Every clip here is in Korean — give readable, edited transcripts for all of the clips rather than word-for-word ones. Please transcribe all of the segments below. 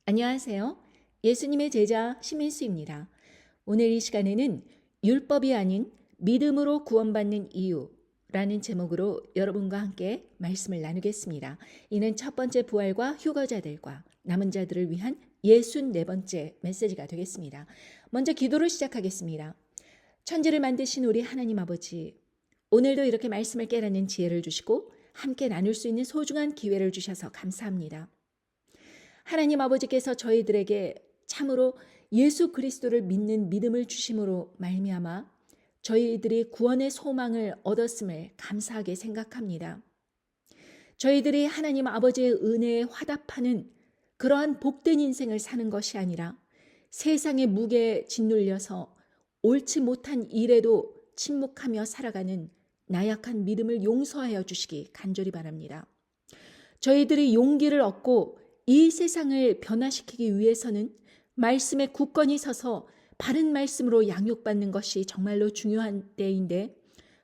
안녕하세요. 예수님의 제자 심인수입니다. 오늘 이 시간에는 율법이 아닌 믿음으로 구원받는 이유라는 제목으로 여러분과 함께 말씀을 나누겠습니다. 이는 첫 번째 부활과 휴거자들과 남은 자들을 위한 64번째 메시지가 되겠습니다. 먼저 기도로 시작하겠습니다. 천지를 만드신 우리 하나님 아버지, 오늘도 이렇게 말씀을 깨닫는 지혜를 주시고 함께 나눌 수 있는 소중한 기회를 주셔서 감사합니다. 하나님 아버지께서 저희들에게 참으로 예수 그리스도를 믿는 믿음을 주심으로 말미암아 저희들이 구원의 소망을 얻었음을 감사하게 생각합니다. 저희들이 하나님 아버지의 은혜에 화답하는 그러한 복된 인생을 사는 것이 아니라 세상의 무게에 짓눌려서 옳지 못한 일에도 침묵하며 살아가는 나약한 믿음을 용서하여 주시기 간절히 바랍니다. 저희들이 용기를 얻고 이 세상을 변화시키기 위해서는 말씀에 굳건히 서서 바른 말씀으로 양육받는 것이 정말로 중요한 때인데,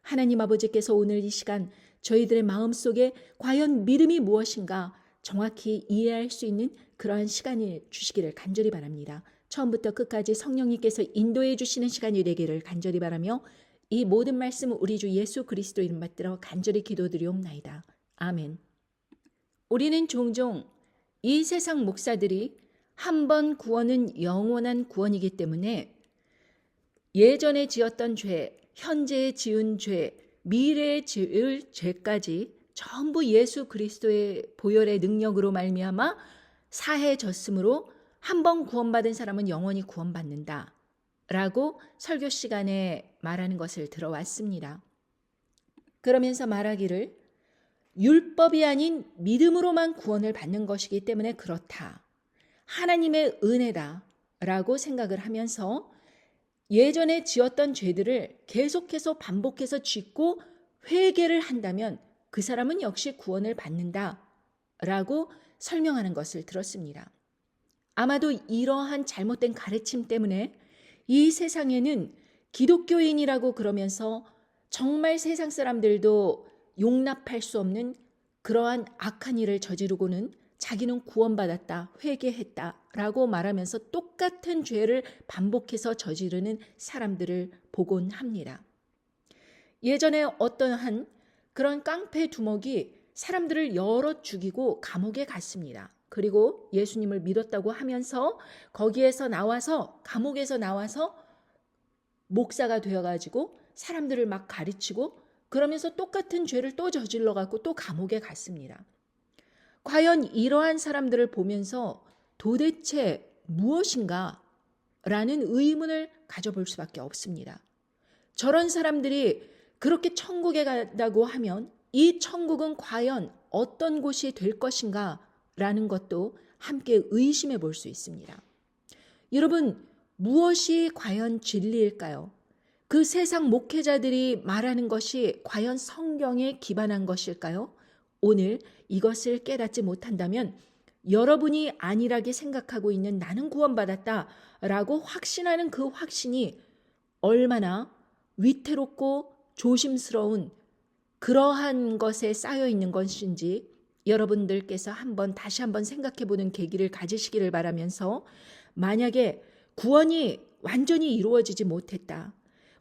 하나님 아버지께서 오늘 이 시간 저희들의 마음속에 과연 믿음이 무엇인가 정확히 이해할 수 있는 그러한 시간을 주시기를 간절히 바랍니다. 처음부터 끝까지 성령님께서 인도해 주시는 시간이 되기를 간절히 바라며 이 모든 말씀을 우리 주 예수 그리스도 이름 받들어 간절히 기도드리옵나이다. 아멘. 우리는 종종 이 세상 목사들이 한 번 구원은 영원한 구원이기 때문에 예전에 지었던 죄, 현재에 지은 죄, 미래에 지을 죄까지 전부 예수 그리스도의 보혈의 능력으로 말미암아 사해졌으므로 한 번 구원받은 사람은 영원히 구원받는다 라고 설교 시간에 말하는 것을 들어왔습니다. 그러면서 말하기를 율법이 아닌 믿음으로만 구원을 받는 것이기 때문에 그렇다. 하나님의 은혜다 라고 생각을 하면서 예전에 지었던 죄들을 계속해서 반복해서 짓고 회개를 한다면 그 사람은 역시 구원을 받는다 라고 설명하는 것을 들었습니다. 아마도 이러한 잘못된 가르침 때문에 이 세상에는 기독교인이라고 그러면서 정말 세상 사람들도 용납할 수 없는 그러한 악한 일을 저지르고는 자기는 구원받았다, 회개했다라고 말하면서 똑같은 죄를 반복해서 저지르는 사람들을 보곤 합니다. 예전에 어떠한 그런 깡패 두목이 사람들을 여러 죽이고 감옥에 갔습니다. 그리고 예수님을 믿었다고 하면서 거기에서 나와서 감옥에서 나와서 목사가 되어가지고 사람들을 막 가르치고 그러면서 똑같은 죄를 또 저질러 갖고 또 감옥에 갔습니다. 과연 이러한 사람들을 보면서 도대체 무엇인가 라는 의문을 가져볼 수밖에 없습니다. 저런 사람들이 그렇게 천국에 간다고 하면 이 천국은 과연 어떤 곳이 될 것인가 라는 것도 함께 의심해 볼 수 있습니다. 여러분, 무엇이 과연 진리일까요? 그 세상 목회자들이 말하는 것이 과연 성경에 기반한 것일까요? 오늘 이것을 깨닫지 못한다면 여러분이 안일하게 생각하고 있는 나는 구원받았다 라고 확신하는 그 확신이 얼마나 위태롭고 조심스러운 그러한 것에 쌓여 있는 것인지 여러분들께서 다시 한번 생각해 보는 계기를 가지시기를 바라면서, 만약에 구원이 완전히 이루어지지 못했다,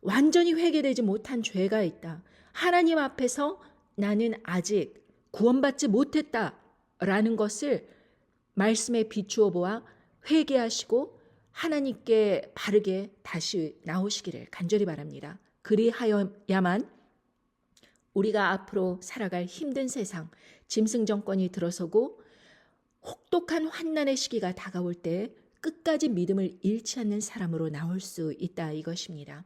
완전히 회개되지 못한 죄가 있다, 하나님 앞에서 나는 아직 구원받지 못했다라는 것을 말씀에 비추어 보아 회개하시고 하나님께 바르게 다시 나오시기를 간절히 바랍니다. 그리하여야만 우리가 앞으로 살아갈 힘든 세상, 짐승 정권이 들어서고 혹독한 환난의 시기가 다가올 때 끝까지 믿음을 잃지 않는 사람으로 나올 수 있다 이것입니다.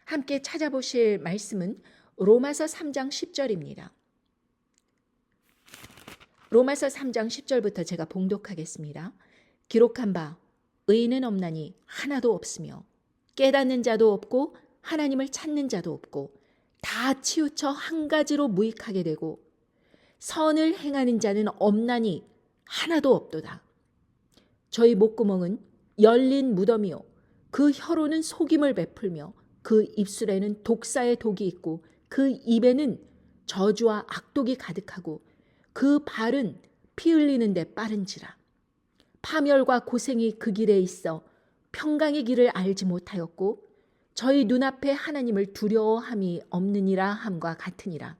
함께 찾아보실 말씀은 로마서 3장 10절입니다. 로마서 3장 10절부터 제가 봉독하겠습니다. 기록한 바 의인은 없나니 하나도 없으며 깨닫는 자도 없고 하나님을 찾는 자도 없고 다 치우쳐 한 가지로 무익하게 되고 선을 행하는 자는 없나니 하나도 없도다. 저희 목구멍은 열린 무덤이요 그 혀로는 속임을 베풀며 그 입술에는 독사의 독이 있고 그 입에는 저주와 악독이 가득하고 그 발은 피 흘리는 데 빠른지라. 파멸과 고생이 그 길에 있어 평강의 길을 알지 못하였고 저희 눈앞에 하나님을 두려워함이 없느니라 함과 같으니라.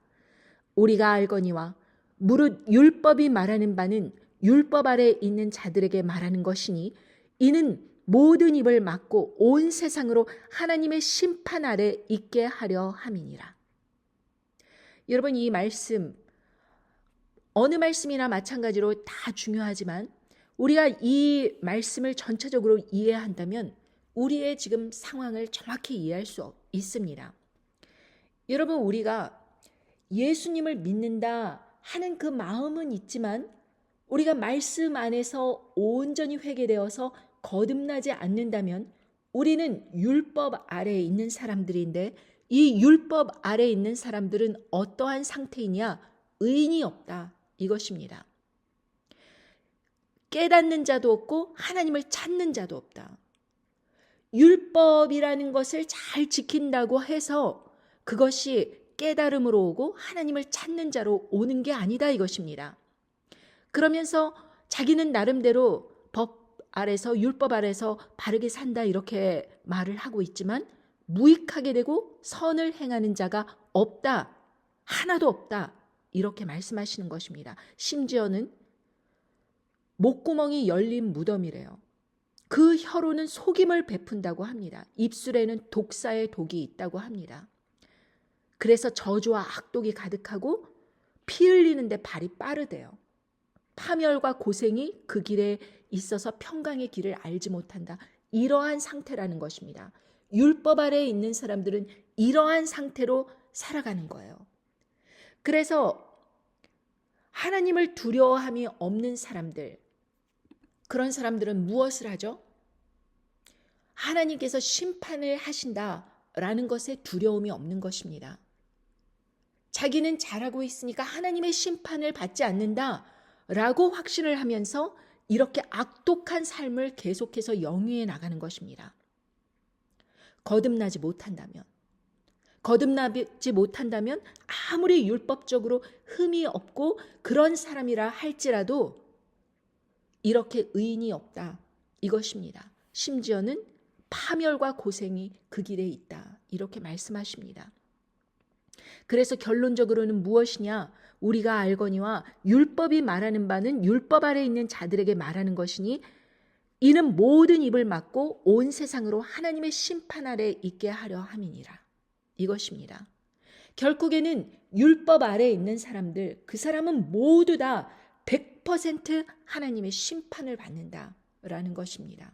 우리가 알거니와 무릇 율법이 말하는 바는 율법 아래 있는 자들에게 말하는 것이니 이는 모든 입을 막고 온 세상으로 하나님의 심판 아래 있게 하려 함이니라. 여러분, 이 말씀 어느 말씀이나 마찬가지로 다 중요하지만 우리가 이 말씀을 전체적으로 이해한다면 우리의 지금 상황을 정확히 이해할 수 있습니다. 여러분, 우리가 예수님을 믿는다 하는 그 마음은 있지만 우리가 말씀 안에서 온전히 회개되어서 거듭나지 않는다면 우리는 율법 아래에 있는 사람들인데 이 율법 아래에 있는 사람들은 어떠한 상태이냐? 의인이 없다. 이것입니다. 깨닫는 자도 없고 하나님을 찾는 자도 없다. 율법이라는 것을 잘 지킨다고 해서 그것이 깨달음으로 오고 하나님을 찾는 자로 오는 게 아니다 이것입니다. 그러면서 자기는 나름대로 법 아래서 율법 아래서 바르게 산다 이렇게 말을 하고 있지만 무익하게 되고 선을 행하는 자가 없다. 하나도 없다. 이렇게 말씀하시는 것입니다. 심지어는 목구멍이 열린 무덤이래요. 그 혀로는 속임을 베푼다고 합니다. 입술에는 독사의 독이 있다고 합니다. 그래서 저주와 악독이 가득하고 피 흘리는데 발이 빠르대요. 파멸과 고생이 그 길에 있어서 평강의 길을 알지 못한다. 이러한 상태라는 것입니다. 율법 아래에 있는 사람들은 이러한 상태로 살아가는 거예요. 그래서 하나님을 두려워함이 없는 사람들, 그런 사람들은 무엇을 하죠? 하나님께서 심판을 하신다라는 것에 두려움이 없는 것입니다. 자기는 잘하고 있으니까 하나님의 심판을 받지 않는다라고 확신을 하면서 이렇게 악독한 삶을 계속해서 영위해 나가는 것입니다. 거듭나지 못한다면 아무리 율법적으로 흠이 없고 그런 사람이라 할지라도 이렇게 의인이 없다 이것입니다. 심지어는 파멸과 고생이 그 길에 있다 이렇게 말씀하십니다. 그래서 결론적으로는 무엇이냐? 우리가 알거니와 율법이 말하는 바는 율법 아래 있는 자들에게 말하는 것이니 이는 모든 입을 막고 온 세상으로 하나님의 심판 아래 있게 하려 함이니라. 이것입니다. 결국에는 율법 아래에 있는 사람들, 그 사람은 모두 다 100% 하나님의 심판을 받는다라는 것입니다.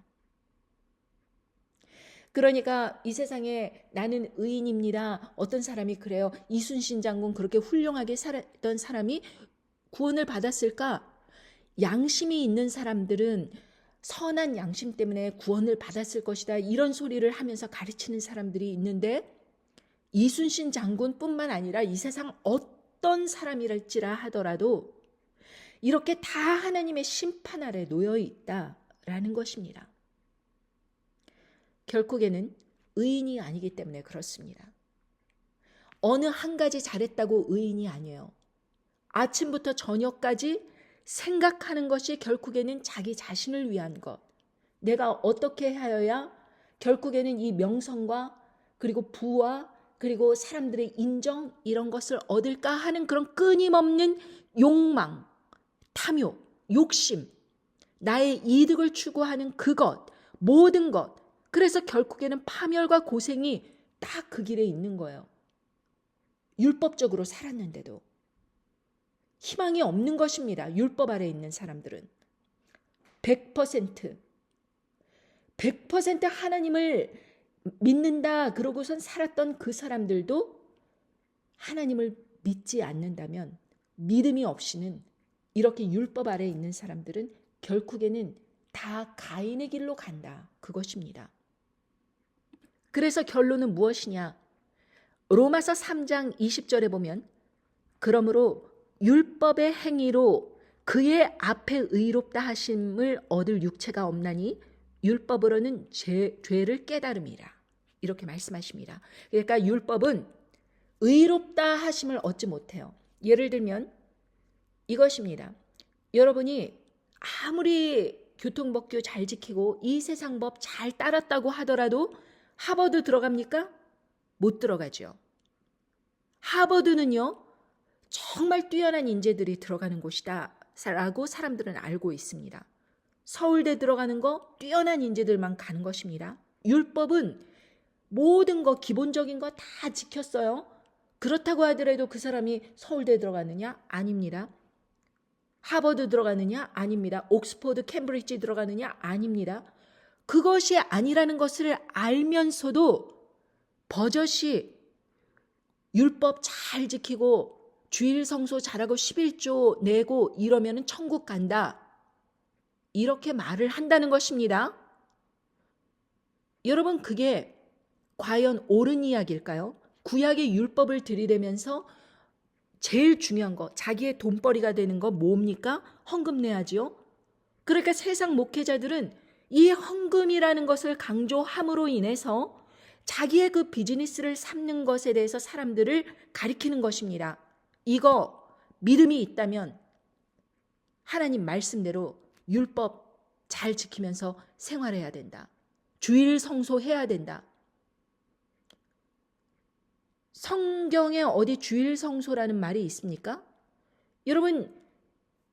그러니까 이 세상에 나는 의인입니다. 어떤 사람이 그래요. 이순신 장군 그렇게 훌륭하게 살았던 사람이 구원을 받았을까? 양심이 있는 사람들은 선한 양심 때문에 구원을 받았을 것이다. 이런 소리를 하면서 가르치는 사람들이 있는데 이순신 장군뿐만 아니라 이 세상 어떤 사람이랄지라 하더라도 이렇게 다 하나님의 심판 아래 놓여 있다라는 것입니다. 결국에는 의인이 아니기 때문에 그렇습니다. 어느 한 가지 잘했다고 의인이 아니에요. 아침부터 저녁까지 생각하는 것이 결국에는 자기 자신을 위한 것. 내가 어떻게 하여야 결국에는 이 명성과 그리고 부와 그리고 사람들의 인정 이런 것을 얻을까 하는 그런 끊임없는 욕망, 탐욕, 욕심, 나의 이득을 추구하는 그것, 모든 것. 그래서 결국에는 파멸과 고생이 딱 그 길에 있는 거예요. 율법적으로 살았는데도. 희망이 없는 것입니다. 율법 아래에 있는 사람들은. 100% 하나님을 믿는다 그러고선 살았던 그 사람들도 하나님을 믿지 않는다면 믿음이 없이는 이렇게 율법 아래에 있는 사람들은 결국에는 다 가인의 길로 간다. 그것입니다. 그래서 결론은 무엇이냐? 로마서 3장 20절에 보면 그러므로 율법의 행위로 그의 앞에 의롭다 하심을 얻을 육체가 없나니 율법으로는 죄를 깨달음이라. 이렇게 말씀하십니다. 그러니까 율법은 의롭다 하심을 얻지 못해요. 예를 들면 이것입니다. 여러분이 아무리 교통법규 잘 지키고 이 세상 법 잘 따랐다고 하더라도 하버드 들어갑니까? 못 들어가죠. 하버드는요, 정말 뛰어난 인재들이 들어가는 곳이다 라고 사람들은 알고 있습니다. 서울대 들어가는 거 뛰어난 인재들만 가는 것입니다. 율법은 모든 거 기본적인 거 다 지켰어요. 그렇다고 하더라도 그 사람이 서울대 들어가느냐? 아닙니다. 하버드 들어가느냐? 아닙니다. 옥스퍼드, 캠브리지 들어가느냐? 아닙니다. 그것이 아니라는 것을 알면서도 버젓이 율법 잘 지키고 주일 성소 잘하고 11조 내고 이러면 천국 간다. 이렇게 말을 한다는 것입니다. 여러분, 그게 과연 옳은 이야기일까요? 구약의 율법을 들이대면서 제일 중요한 거, 자기의 돈벌이가 되는 거 뭡니까? 헌금 내야지요. 그러니까 세상 목회자들은 이 헌금이라는 것을 강조함으로 인해서 자기의 그 비즈니스를 삼는 것에 대해서 사람들을 가리키는 것입니다. 이거 믿음이 있다면 하나님 말씀대로 율법 잘 지키면서 생활해야 된다. 주일 성소해야 된다. 성경에 어디 주일 성소라는 말이 있습니까? 여러분,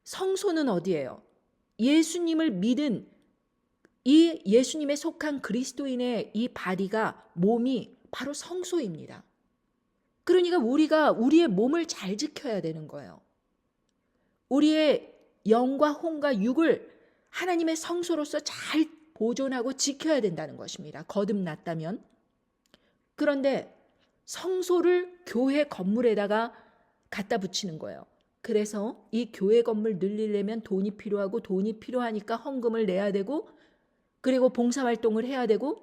성소는 어디예요? 예수님을 믿은 이 예수님에 속한 그리스도인의 이 바디가, 몸이 바로 성소입니다. 그러니까 우리가 우리의 몸을 잘 지켜야 되는 거예요. 우리의 영과 혼과 육을 하나님의 성소로서 잘 보존하고 지켜야 된다는 것입니다. 거듭났다면. 그런데 성소를 교회 건물에다가 갖다 붙이는 거예요. 그래서 이 교회 건물 늘리려면 돈이 필요하고, 돈이 필요하니까 헌금을 내야 되고, 그리고 봉사활동을 해야 되고,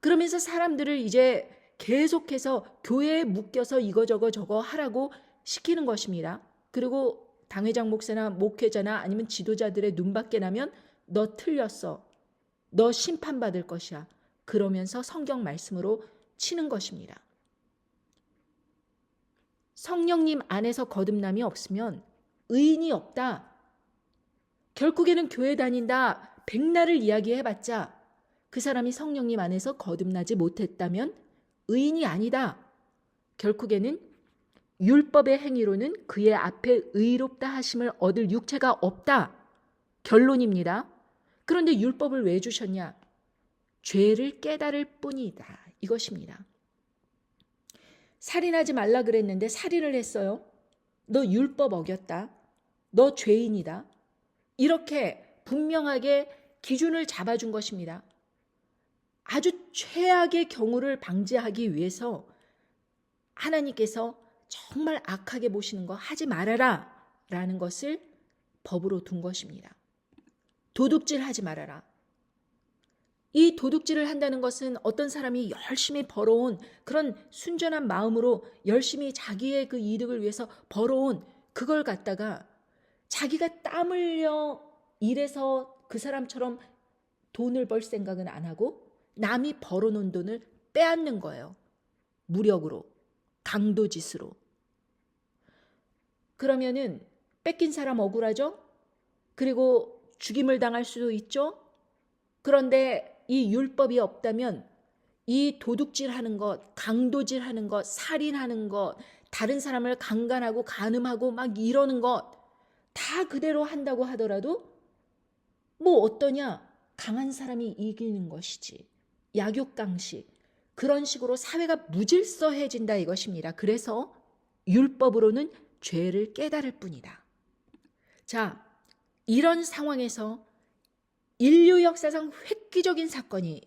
그러면서 사람들을 이제 계속해서 교회에 묶여서 이거저거 저거 하라고 시키는 것입니다. 그리고 당회장 목사나 목회자나 아니면 지도자들의 눈밖에 나면 너 틀렸어. 너 심판받을 것이야. 그러면서 성경 말씀으로 치는 것입니다. 성령님 안에서 거듭남이 없으면 의인이 없다. 결국에는 교회 다닌다, 백날을 이야기해봤자 그 사람이 성령님 안에서 거듭나지 못했다면 의인이 아니다. 결국에는 율법의 행위로는 그의 앞에 의롭다 하심을 얻을 육체가 없다. 결론입니다. 그런데 율법을 왜 주셨냐? 죄를 깨달을 뿐이다. 이것입니다. 살인하지 말라 그랬는데 살인을 했어요. 너 율법 어겼다. 너 죄인이다. 이렇게 분명하게 기준을 잡아준 것입니다. 아주 최악의 경우를 방지하기 위해서 하나님께서 정말 악하게 보시는 거 하지 말아라 라는 것을 법으로 둔 것입니다. 도둑질 하지 말아라. 이 도둑질을 한다는 것은 어떤 사람이 열심히 벌어온 그런 순전한 마음으로 열심히 자기의 그 이득을 위해서 벌어온 그걸 갖다가 자기가 땀 흘려 일해서 그 사람처럼 돈을 벌 생각은 안 하고 남이 벌어놓은 돈을 빼앗는 거예요. 무력으로, 강도짓으로. 그러면은 뺏긴 사람 억울하죠? 그리고 죽임을 당할 수도 있죠? 그런데 이 율법이 없다면 이 도둑질하는 것, 강도질하는 것, 살인하는 것, 다른 사람을 강간하고 간음하고 막 이러는 것 다 그대로 한다고 하더라도 뭐 어떠냐? 강한 사람이 이기는 것이지. 약육강식. 그런 식으로 사회가 무질서해진다 이것입니다. 그래서 율법으로는 죄를 깨달을 뿐이다. 자, 이런 상황에서 인류 역사상 획기적인 사건이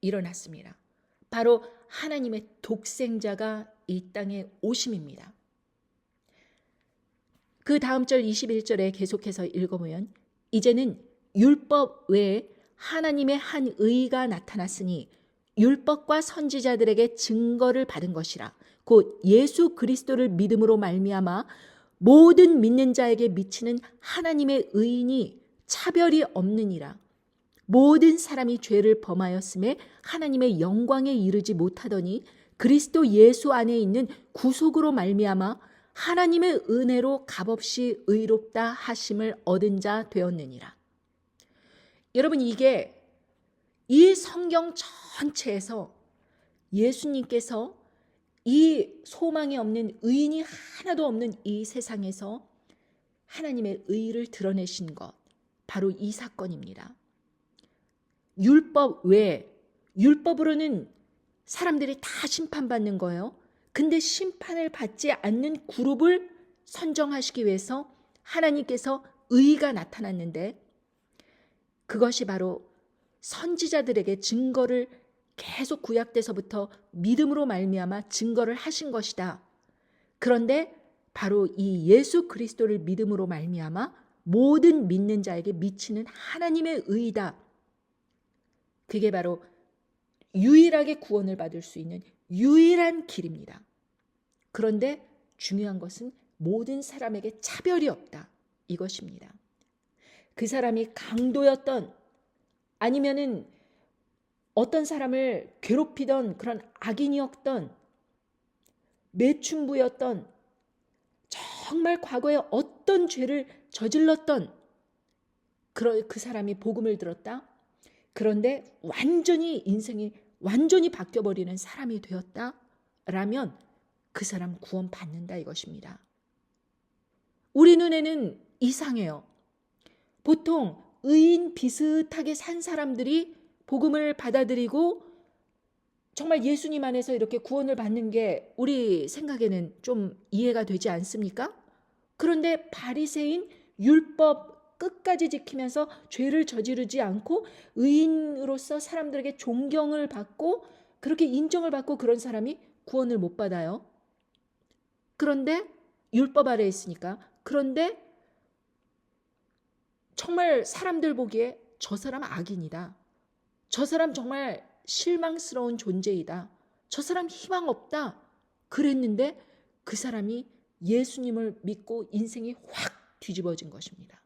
일어났습니다. 바로 하나님의 독생자가 이 땅에 오심입니다. 그 다음 절 21절에 계속해서 읽어보면 이제는 율법 외에 하나님의 한 의가 나타났으니 율법과 선지자들에게 증거를 받은 것이라. 곧 예수 그리스도를 믿음으로 말미암아 모든 믿는 자에게 미치는 하나님의 의인이 차별이 없느니라. 모든 사람이 죄를 범하였음에 하나님의 영광에 이르지 못하더니 그리스도 예수 안에 있는 구속으로 말미암아 하나님의 은혜로 값없이 의롭다 하심을 얻은 자 되었느니라. 여러분, 이게 이 성경 전체에서 예수님께서 이 소망이 없는 의인이 하나도 없는 이 세상에서 하나님의 의를 드러내신 것, 바로 이 사건입니다. 율법 외에, 율법으로는 사람들이 다 심판받는 거예요. 근데 심판을 받지 않는 그룹을 선정하시기 위해서 하나님께서 의가 나타났는데, 그것이 바로 선지자들에게 증거를 계속 구약 때서부터 믿음으로 말미암아 증거를 하신 것이다. 그런데 바로 이 예수 그리스도를 믿음으로 말미암아 모든 믿는 자에게 미치는 하나님의 의이다. 그게 바로 유일하게 구원을 받을 수 있는 유일한 길입니다. 그런데 중요한 것은 모든 사람에게 차별이 없다. 이것입니다. 그 사람이 강도였던, 아니면은 어떤 사람을 괴롭히던 그런 악인이었던, 매춘부였던, 정말 과거에 어떤 죄를 저질렀던 그 사람이 복음을 들었다. 그런데 완전히 인생이 완전히 바뀌어버리는 사람이 되었다라면 그 사람 구원받는다 이것입니다. 우리 눈에는 이상해요. 보통 의인 비슷하게 산 사람들이 복음을 받아들이고 정말 예수님 안에서 이렇게 구원을 받는 게 우리 생각에는 좀 이해가 되지 않습니까? 그런데 바리새인, 율법 끝까지 지키면서 죄를 저지르지 않고 의인으로서 사람들에게 존경을 받고 그렇게 인정을 받고 그런 사람이 구원을 못 받아요. 그런데 율법 아래에 있으니까. 그런데 정말 사람들 보기에 저 사람 악인이다. 저 사람 정말 실망스러운 존재이다. 저 사람 희망 없다. 그랬는데 그 사람이 예수님을 믿고 인생이 확 뒤집어진 것입니다.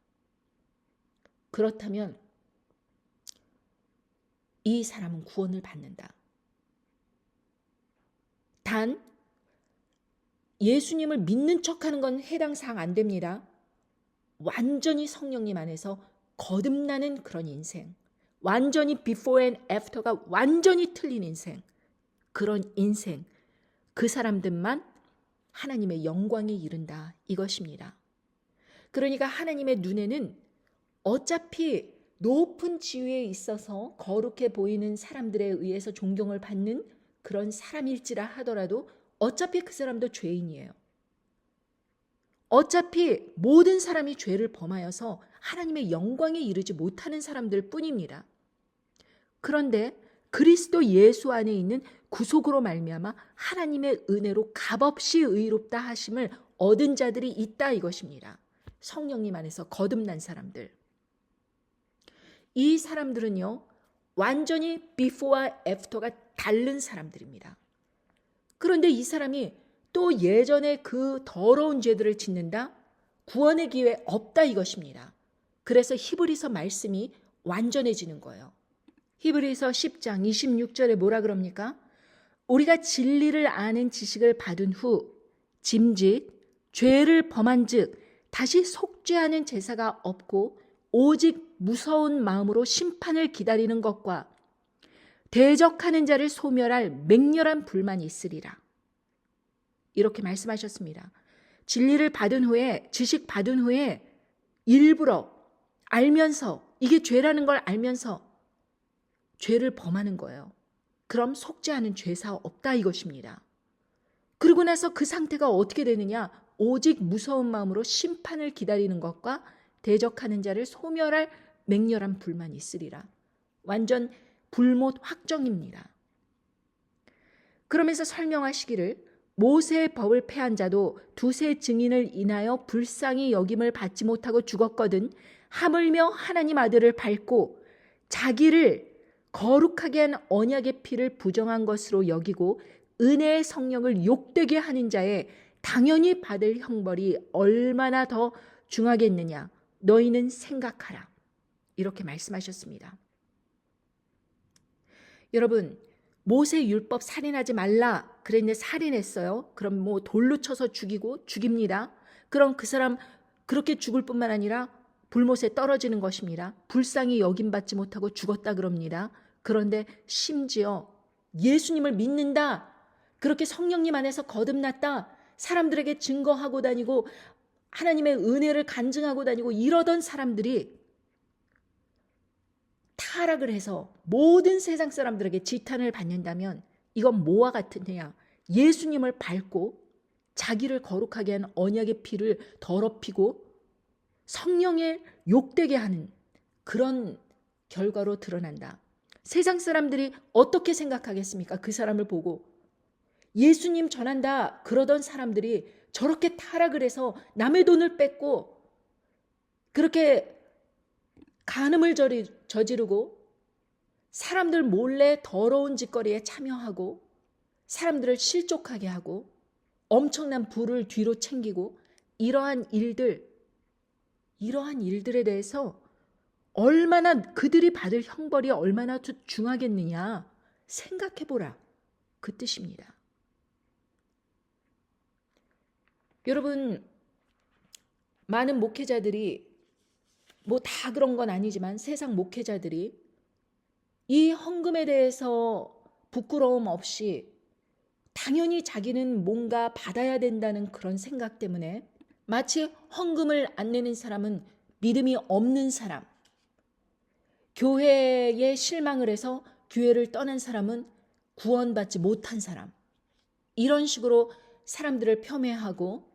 그렇다면 이 사람은 구원을 받는다. 단 예수님을 믿는 척하는 건 해당 사항 안 됩니다. 완전히 성령님 안에서 거듭나는 그런 인생, 완전히 before and after가 완전히 틀린 인생, 그런 인생, 그 사람들만 하나님의 영광에 이른다 이것입니다. 그러니까 하나님의 눈에는 어차피 높은 지위에 있어서 거룩해 보이는 사람들에 의해서 존경을 받는 그런 사람일지라 하더라도 어차피 그 사람도 죄인이에요. 어차피 모든 사람이 죄를 범하여서 하나님의 영광에 이르지 못하는 사람들 뿐입니다. 그런데 그리스도 예수 안에 있는 구속으로 말미암아 하나님의 은혜로 값없이 의롭다 하심을 얻은 자들이 있다 이것입니다. 성령님 안에서 거듭난 사람들. 이 사람들은요, 완전히 before와 after가 다른 사람들입니다. 그런데 이 사람이 또 예전에 그 더러운 죄들을 짓는다? 구원의 기회 없다 이것입니다. 그래서 히브리서 말씀이 완전해지는 거예요. 히브리서 10장 26절에 뭐라 그럽니까? 우리가 진리를 아는 지식을 받은 후 짐짓 죄를 범한 즉 다시 속죄하는 제사가 없고 오직 무서운 마음으로 심판을 기다리는 것과 대적하는 자를 소멸할 맹렬한 불만이 있으리라. 이렇게 말씀하셨습니다. 진리를 받은 후에, 지식 받은 후에 일부러 알면서, 이게 죄라는 걸 알면서 죄를 범하는 거예요. 그럼 속죄하는 죄사 없다 이것입니다. 그러고 나서 그 상태가 어떻게 되느냐? 오직 무서운 마음으로 심판을 기다리는 것과 대적하는 자를 소멸할 맹렬한 불만이 있으리라. 완전 불못 확정입니다. 그러면서 설명하시기를 모세의 법을 폐한 자도 두세 증인을 인하여 불쌍히 여김을 받지 못하고 죽었거든 하물며 하나님 아들을 밟고 자기를 거룩하게 한 언약의 피를 부정한 것으로 여기고 은혜의 성령을 욕되게 하는 자에 당연히 받을 형벌이 얼마나 더 중하겠느냐 너희는 생각하라. 이렇게 말씀하셨습니다. 여러분, 모세 율법 살인하지 말라 그랬는데 살인했어요. 그럼 뭐 돌로 쳐서 죽이고 죽입니다. 그럼 그 사람 그렇게 죽을 뿐만 아니라 불못에 떨어지는 것입니다. 불쌍히 여김받지 못하고 죽었다 그럽니다. 그런데 심지어 예수님을 믿는다, 그렇게 성령님 안에서 거듭났다, 사람들에게 증거하고 다니고 하나님의 은혜를 간증하고 다니고 이러던 사람들이 타락을 해서 모든 세상 사람들에게 지탄을 받는다면 이건 뭐와 같으냐? 예수님을 밟고 자기를 거룩하게 한 언약의 피를 더럽히고 성령에 욕되게 하는 그런 결과로 드러난다. 세상 사람들이 어떻게 생각하겠습니까? 그 사람을 보고 예수님 전한다 그러던 사람들이 저렇게 타락을 해서 남의 돈을 뺏고 그렇게 간음을 저지르고 사람들 몰래 더러운 짓거리에 참여하고 사람들을 실족하게 하고 엄청난 부를 뒤로 챙기고 이러한 일들에 대해서 얼마나 그들이 받을 형벌이 얼마나 중하겠느냐 생각해보라, 그 뜻입니다. 여러분, 많은 목회자들이 뭐 다 그런 건 아니지만 세상 목회자들이 이 헌금에 대해서 부끄러움 없이 당연히 자기는 뭔가 받아야 된다는 그런 생각 때문에 마치 헌금을 안 내는 사람은 믿음이 없는 사람, 교회에 실망을 해서 교회를 떠난 사람은 구원받지 못한 사람, 이런 식으로 사람들을 폄훼하고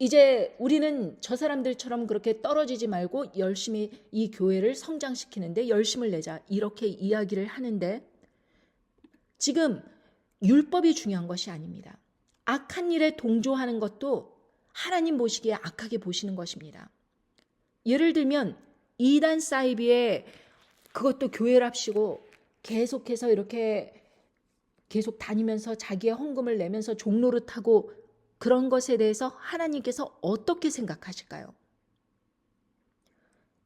이제 우리는 저 사람들처럼 그렇게 떨어지지 말고 열심히 이 교회를 성장시키는데 열심을 내자, 이렇게 이야기를 하는데 지금 율법이 중요한 것이 아닙니다. 악한 일에 동조하는 것도 하나님 보시기에 악하게 보시는 것입니다. 예를 들면 이단 사이비에 그것도 교회랍시고 계속해서 이렇게 계속 다니면서 자기의 헌금을 내면서 종노릇하고 그런 것에 대해서 하나님께서 어떻게 생각하실까요?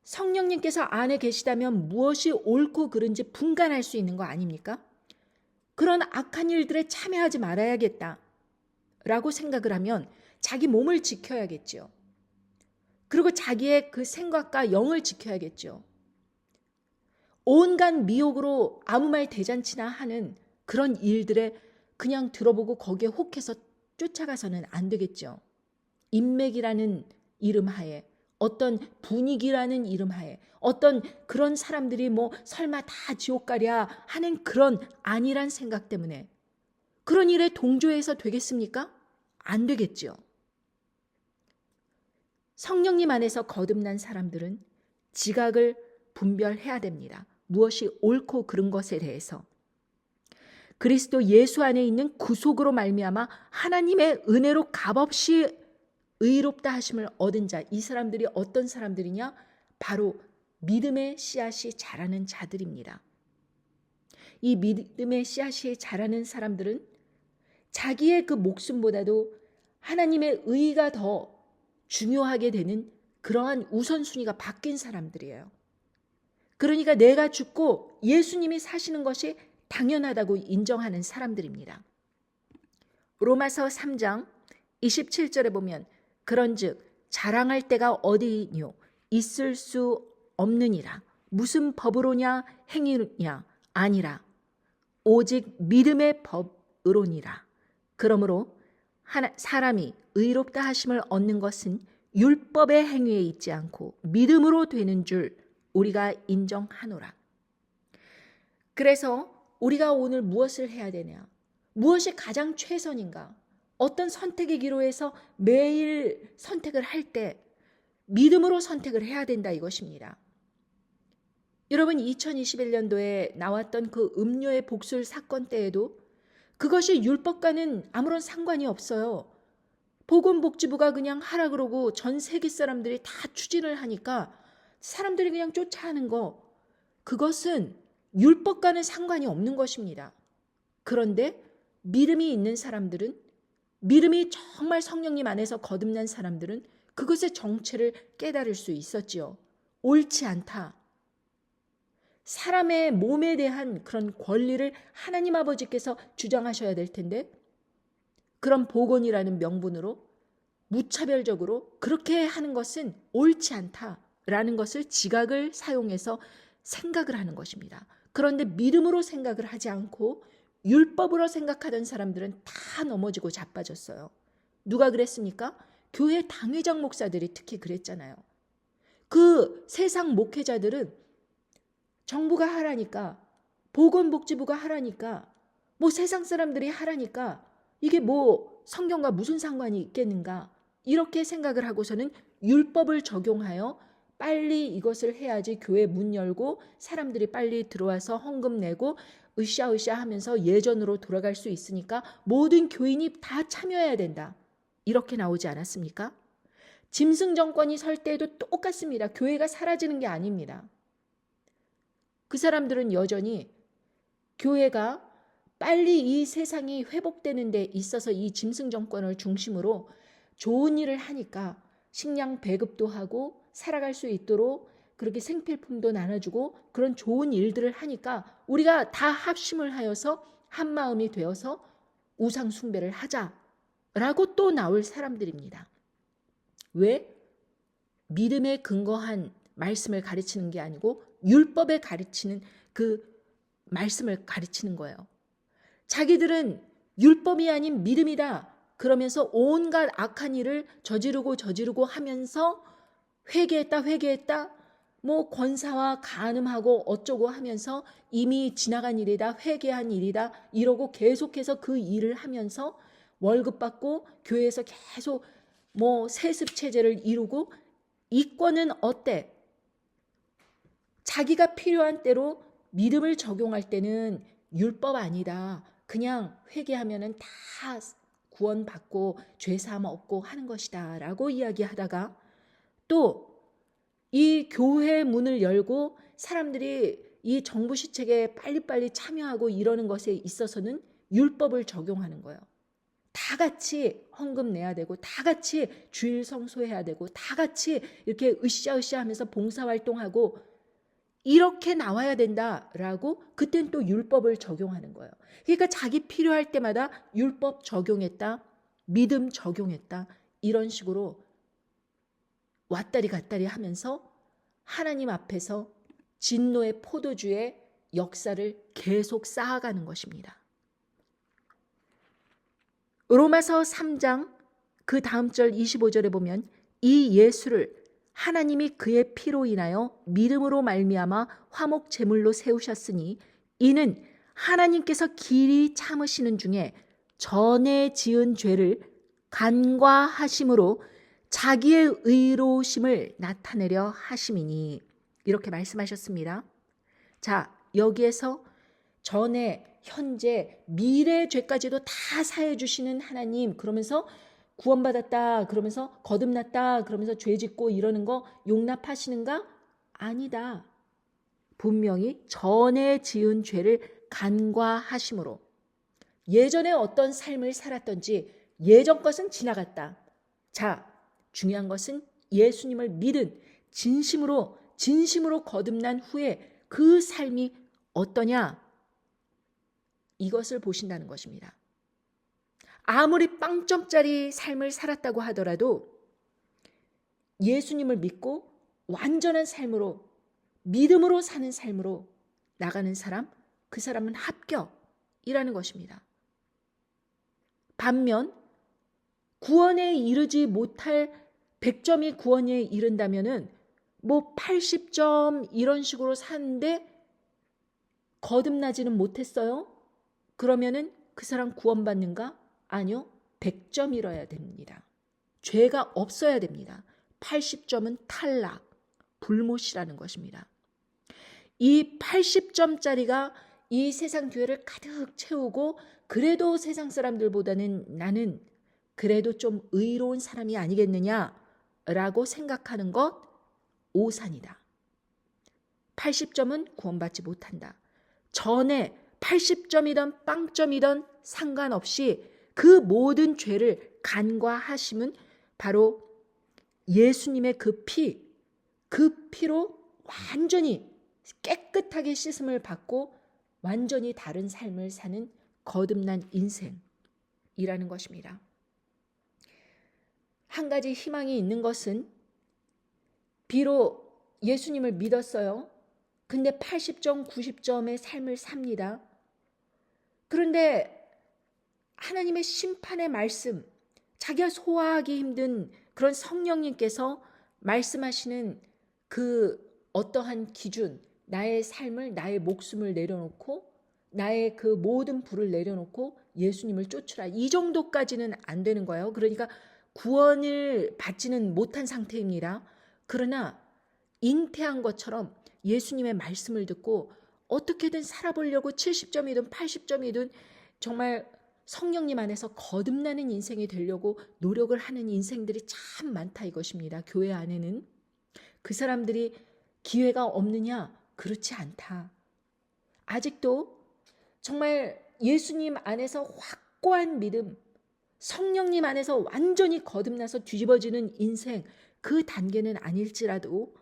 성령님께서 안에 계시다면 무엇이 옳고 그른지 분간할 수 있는 거 아닙니까? 그런 악한 일들에 참여하지 말아야겠다 라고 생각을 하면 자기 몸을 지켜야겠죠. 그리고 자기의 그 생각과 영을 지켜야겠죠. 온갖 미혹으로 아무 말 대잔치나 하는 그런 일들에 그냥 들어보고 거기에 혹해서 쫓아가서는 안 되겠죠. 인맥이라는 이름 하에, 어떤 분위기라는 이름 하에, 어떤 그런 사람들이 뭐 설마 다 지옥 가랴 하는 그런 아니란 생각 때문에 그런 일에 동조해서 되겠습니까? 안 되겠죠. 성령님 안에서 거듭난 사람들은 지각을 분별해야 됩니다. 무엇이 옳고 그른 것에 대해서. 그리스도 예수 안에 있는 구속으로 말미암아 하나님의 은혜로 값없이 의롭다 하심을 얻은 자, 이 사람들이 어떤 사람들이냐? 바로 믿음의 씨앗이 자라는 자들입니다. 이 믿음의 씨앗이 자라는 사람들은 자기의 그 목숨보다도 하나님의 의가 더 중요하게 되는 그러한 우선순위가 바뀐 사람들이에요. 그러니까 내가 죽고 예수님이 사시는 것이 당연하다고 인정하는 사람들입니다. 로마서 3장 27절에 보면 그런즉 자랑할 때가 어디뇨 있을 수 없느니라. 무슨 법으로냐 행위냐 아니라 오직 믿음의 법으로니라. 그러므로 사람이 의롭다 하심을 얻는 것은 율법의 행위에 있지 않고 믿음으로 되는 줄 우리가 인정하노라. 그래서 우리가 오늘 무엇을 해야 되냐? 무엇이 가장 최선인가? 어떤 선택의 기로에서 매일 선택을 할 때 믿음으로 선택을 해야 된다 이것입니다. 여러분 2021년도에 나왔던 그 음료의 복술 사건 때에도 그것이 율법과는 아무런 상관이 없어요. 보건복지부가 그냥 하라 그러고 전 세계 사람들이 다 추진을 하니까 사람들이 그냥 쫓아하는 거, 그것은 율법과는 상관이 없는 것입니다. 그런데 믿음이 있는 사람들은, 믿음이 정말 성령님 안에서 거듭난 사람들은 그것의 정체를 깨달을 수 있었지요. 옳지 않다. 사람의 몸에 대한 그런 권리를 하나님 아버지께서 주장하셔야 될 텐데 그런 보건이라는 명분으로 무차별적으로 그렇게 하는 것은 옳지 않다. 라는 것을 지각을 사용해서 생각을 하는 것입니다. 그런데 믿음으로 생각을 하지 않고 율법으로 생각하던 사람들은 다 넘어지고 자빠졌어요. 누가 그랬습니까? 교회 당회장 목사들이 특히 그랬잖아요. 그 세상 목회자들은 정부가 하라니까, 보건복지부가 하라니까, 뭐 세상 사람들이 하라니까 이게 뭐 성경과 무슨 상관이 있겠는가, 이렇게 생각을 하고서는 율법을 적용하여 빨리 이것을 해야지 교회 문 열고 사람들이 빨리 들어와서 헌금 내고 으쌰으쌰 하면서 예전으로 돌아갈 수 있으니까 모든 교인이 다 참여해야 된다. 이렇게 나오지 않았습니까? 짐승 정권이 설 때에도 똑같습니다. 교회가 사라지는 게 아닙니다. 그 사람들은 여전히 교회가 빨리 이 세상이 회복되는 데 있어서 이 짐승 정권을 중심으로 좋은 일을 하니까 식량 배급도 하고 살아갈 수 있도록 그렇게 생필품도 나눠주고 그런 좋은 일들을 하니까 우리가 다 합심을 하여서 한 마음이 되어서 우상 숭배를 하자라고 또 나올 사람들입니다. 왜? 믿음에 근거한 말씀을 가르치는 게 아니고 율법에 가르치는 그 말씀을 가르치는 거예요. 자기들은 율법이 아닌 믿음이다 그러면서 온갖 악한 일을 저지르고 하면서 회개했다 뭐 권사와 간음하고 어쩌고 하면서 이미 지나간 일이다, 회개한 일이다 이러고 계속해서 그 일을 하면서 월급 받고 교회에서 계속 뭐 세습 체제를 이루고 이권은 어때? 자기가 필요한 때로 믿음을 적용할 때는 율법 아니다. 그냥 회개하면은 다 구원받고 죄사함 없고 하는 것이다 라고 이야기하다가 또 이 교회 문을 열고 사람들이 이 정부 시책에 빨리빨리 참여하고 이러는 것에 있어서는 율법을 적용하는 거예요. 다 같이 헌금 내야 되고 다 같이 주일 성소해야 되고 다 같이 이렇게 으쌰으쌰 하면서 봉사활동하고 이렇게 나와야 된다라고 그땐 또 율법을 적용하는 거예요. 그러니까 자기 필요할 때마다 율법 적용했다, 믿음 적용했다 이런 식으로 왔다리 갔다리 하면서 하나님 앞에서 진노의 포도주의 역사를 계속 쌓아가는 것입니다. 로마서 3장 그 다음 절 25절에 보면 이 예수를 하나님이 그의 피로 인하여 믿음으로 말미암아 화목 제물로 세우셨으니 이는 하나님께서 길이 참으시는 중에 전에 지은 죄를 간과하심으로 자기의 의로우심을 나타내려 하심이니 이렇게 말씀하셨습니다. 자, 여기에서 전에 현재 미래 죄까지도 다 사해 주시는 하나님 그러면서 구원받았다 그러면서 거듭났다 그러면서 죄 짓고 이러는 거 용납하시는가? 아니다. 분명히 전에 지은 죄를 간과하심으로 예전에 어떤 삶을 살았던지 예전 것은 지나갔다. 자, 중요한 것은 예수님을 믿은 진심으로 거듭난 후에 그 삶이 어떠냐? 이것을 보신다는 것입니다. 아무리 빵점짜리 삶을 살았다고 하더라도 예수님을 믿고 완전한 삶으로 믿음으로 사는 삶으로 나가는 사람, 그 사람은 합격이라는 것입니다. 반면 구원에 이르지 못할 100점이 구원에 이른다면은 뭐 80점 이런 식으로 사는데 거듭나지는 못했어요? 그러면은 그 사람 구원받는가? 아니요. 100점이어야 됩니다. 죄가 없어야 됩니다. 80점은 탈락, 불못이라는 것입니다. 이 80점짜리가 이 세상 교회를 가득 채우고 그래도 세상 사람들보다는 나는 그래도 좀 의로운 사람이 아니겠느냐라고 생각하는 것 오산이다. 80점은 구원받지 못한다. 전에 80점이든 빵점이든 상관없이 그 모든 죄를 간과하심은 바로 예수님의 그 피로 완전히 깨끗하게 씻음을 받고 완전히 다른 삶을 사는 거듭난 인생이라는 것입니다. 한 가지 희망이 있는 것은 비록 예수님을 믿었어요. 근데 80점, 90점의 삶을 삽니다. 그런데 하나님의 심판의 말씀, 자기가 소화하기 힘든 그런 성령님께서 말씀하시는 그 어떠한 기준, 나의 삶을, 나의 목숨을 내려놓고 나의 그 모든 부를 내려놓고 예수님을 쫓으라. 이 정도까지는 안 되는 거예요. 그러니까 구원을 받지는 못한 상태입니다. 그러나 잉태한 것처럼 예수님의 말씀을 듣고 어떻게든 살아보려고 70점이든 80점이든 정말 성령님 안에서 거듭나는 인생이 되려고 노력을 하는 인생들이 참 많다 이것입니다. 교회 안에는. 그 사람들이 기회가 없느냐? 그렇지 않다. 아직도 정말 예수님 안에서 확고한 믿음, 성령님 안에서 완전히 거듭나서 뒤집어지는 인생, 그 단계는 아닐지라도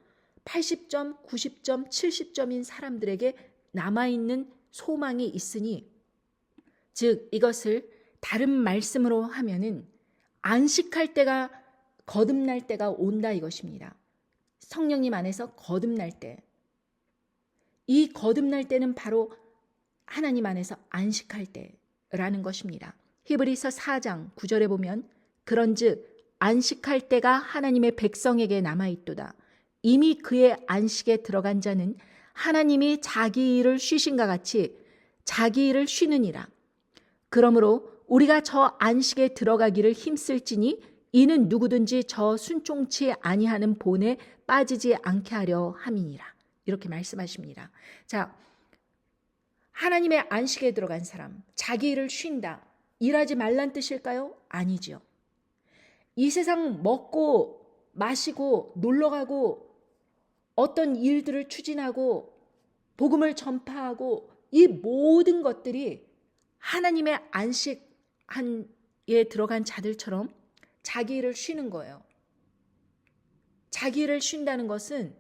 80점, 90점, 70점인 사람들에게 남아있는 소망이 있으니, 즉 이것을 다른 말씀으로 하면은 안식할 때가, 거듭날 때가 온다 이것입니다. 성령님 안에서 거듭날 때, 이 거듭날 때는 바로 하나님 안에서 안식할 때라는 것입니다. 히브리서 4장 9절에 보면 그런즉 안식할 때가 하나님의 백성에게 남아있도다. 이미 그의 안식에 들어간 자는 하나님이 자기 일을 쉬신가 같이 자기 일을 쉬느니라. 그러므로 우리가 저 안식에 들어가기를 힘쓸지니 이는 누구든지 저 순종치 아니하는 본에 빠지지 않게 하려 함이니라. 이렇게 말씀하십니다. 자, 하나님의 안식에 들어간 사람, 자기 일을 쉰다. 일하지 말란 뜻일까요? 아니죠. 이 세상 먹고 마시고 놀러가고 어떤 일들을 추진하고 복음을 전파하고 이 모든 것들이 하나님의 안식에 들어간 자들처럼 자기 일을 쉬는 거예요. 자기 일을 쉰다는 것은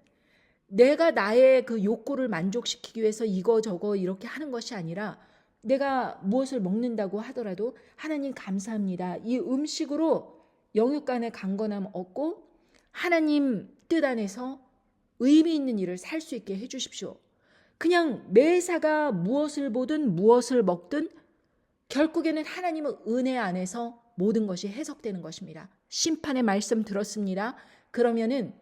내가 나의 그 욕구를 만족시키기 위해서 이거저거 이렇게 하는 것이 아니라 내가 무엇을 먹는다고 하더라도 하나님 감사합니다. 이 음식으로 영육 간의 강건함 얻고 하나님 뜻 안에서 의미 있는 일을 살 수 있게 해주십시오. 그냥 매사가 무엇을 보든 무엇을 먹든 결국에는 하나님의 은혜 안에서 모든 것이 해석되는 것입니다. 심판의 말씀 들었습니다. 그러면은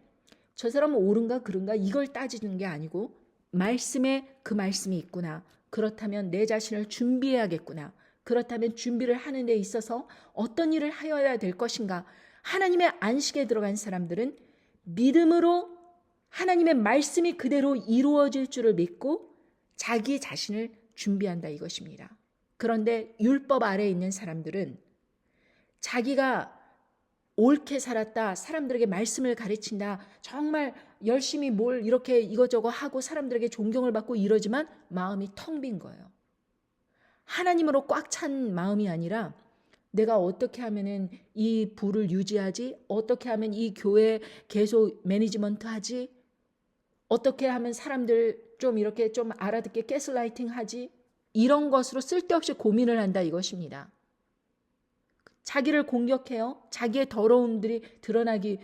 저 사람은 옳은가 그른가 이걸 따지는 게 아니고 말씀에 그 말씀이 있구나. 그렇다면 내 자신을 준비해야겠구나. 그렇다면 준비를 하는 데 있어서 어떤 일을 하여야 될 것인가. 하나님의 안식에 들어간 사람들은 믿음으로 하나님의 말씀이 그대로 이루어질 줄을 믿고 자기 자신을 준비한다 이것입니다. 그런데 율법 아래에 있는 사람들은 자기가 옳게 살았다, 사람들에게 말씀을 가르친다, 정말 열심히 뭘 이렇게 이거저거 하고 사람들에게 존경을 받고 이러지만 마음이 텅 빈 거예요. 하나님으로 꽉 찬 마음이 아니라 내가 어떻게 하면은 이 부를 유지하지? 어떻게 하면 이 교회 계속 매니지먼트 하지? 어떻게 하면 사람들 좀 이렇게 좀 알아듣게 가스라이팅 하지? 이런 것으로 쓸데없이 고민을 한다 이것입니다. 자기를 공격해요. 자기의 더러움들이 드러나기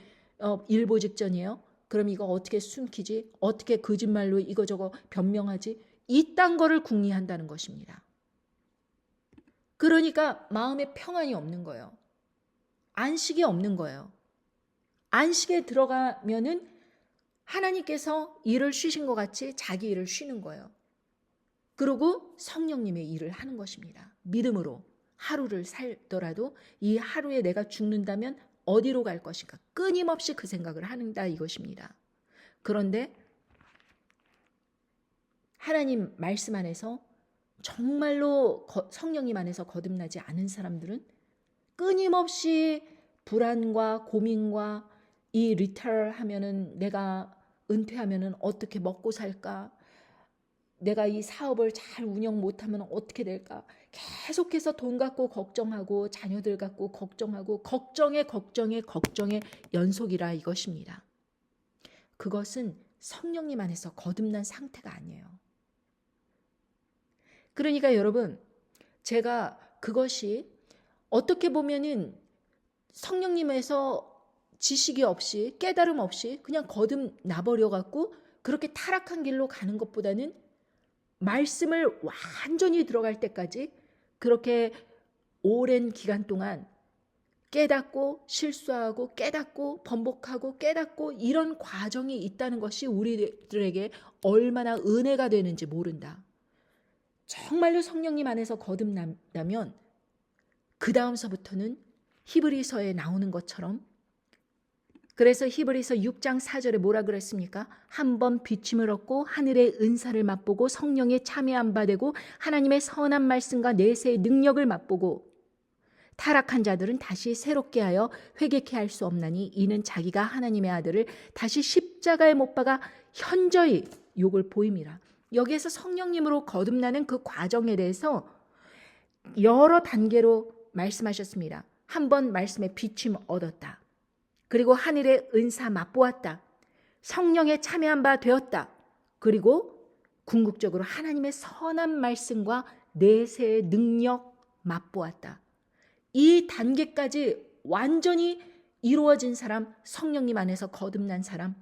일보 직전이에요. 그럼 이거 어떻게 숨기지? 어떻게 거짓말로 이거저거 변명하지? 이딴 거를 궁리한다는 것입니다. 그러니까 마음에 평안이 없는 거예요. 안식이 없는 거예요. 안식에 들어가면은 하나님께서 일을 쉬신 것 같이 자기 일을 쉬는 거예요. 그리고 성령님의 일을 하는 것입니다. 믿음으로 하루를 살더라도 이 하루에 내가 죽는다면 어디로 갈 것인가 끊임없이 그 생각을 한다 이것입니다. 그런데 하나님 말씀 안에서 정말로 성령님 안에서 거듭나지 않은 사람들은 끊임없이 불안과 고민과 이 리타일 하면은 내가 은퇴하면은 어떻게 먹고 살까? 내가 이 사업을 잘 운영 못하면 어떻게 될까? 계속해서 돈 갖고 걱정하고 자녀들 갖고 걱정하고 걱정의 연속이라 이것입니다. 그것은 성령님 안에서 거듭난 상태가 아니에요. 그러니까 여러분, 제가 그것이 어떻게 보면은 성령님에서 지식이 없이 깨달음 없이 그냥 거듭나버려 갖고 그렇게 타락한 길로 가는 것보다는 말씀을 완전히 들어갈 때까지 그렇게 오랜 기간 동안 깨닫고 실수하고 깨닫고 번복하고 깨닫고 이런 과정이 있다는 것이 우리들에게 얼마나 은혜가 되는지 모른다. 정말로 성령님 안에서 거듭난다면 그 다음서부터는 히브리서에 나오는 것처럼, 그래서 히브리서 6장 4절에 뭐라 그랬습니까? 한번 비침을 얻고 하늘의 은사를 맛보고 성령에 참여한 바 되고 하나님의 선한 말씀과 내세의 능력을 맛보고 타락한 자들은 다시 새롭게 하여 회개케 할 수 없나니 이는 자기가 하나님의 아들을 다시 십자가에 못 박아 현저히 욕을 보임이라. 여기에서 성령님으로 거듭나는 그 과정에 대해서 여러 단계로 말씀하셨습니다. 한번 말씀에 비침 얻었다. 그리고 하늘의 은사 맛보았다. 성령에 참여한 바 되었다. 그리고 궁극적으로 하나님의 선한 말씀과 내세의 능력 맛보았다. 이 단계까지 완전히 이루어진 사람, 성령님 안에서 거듭난 사람,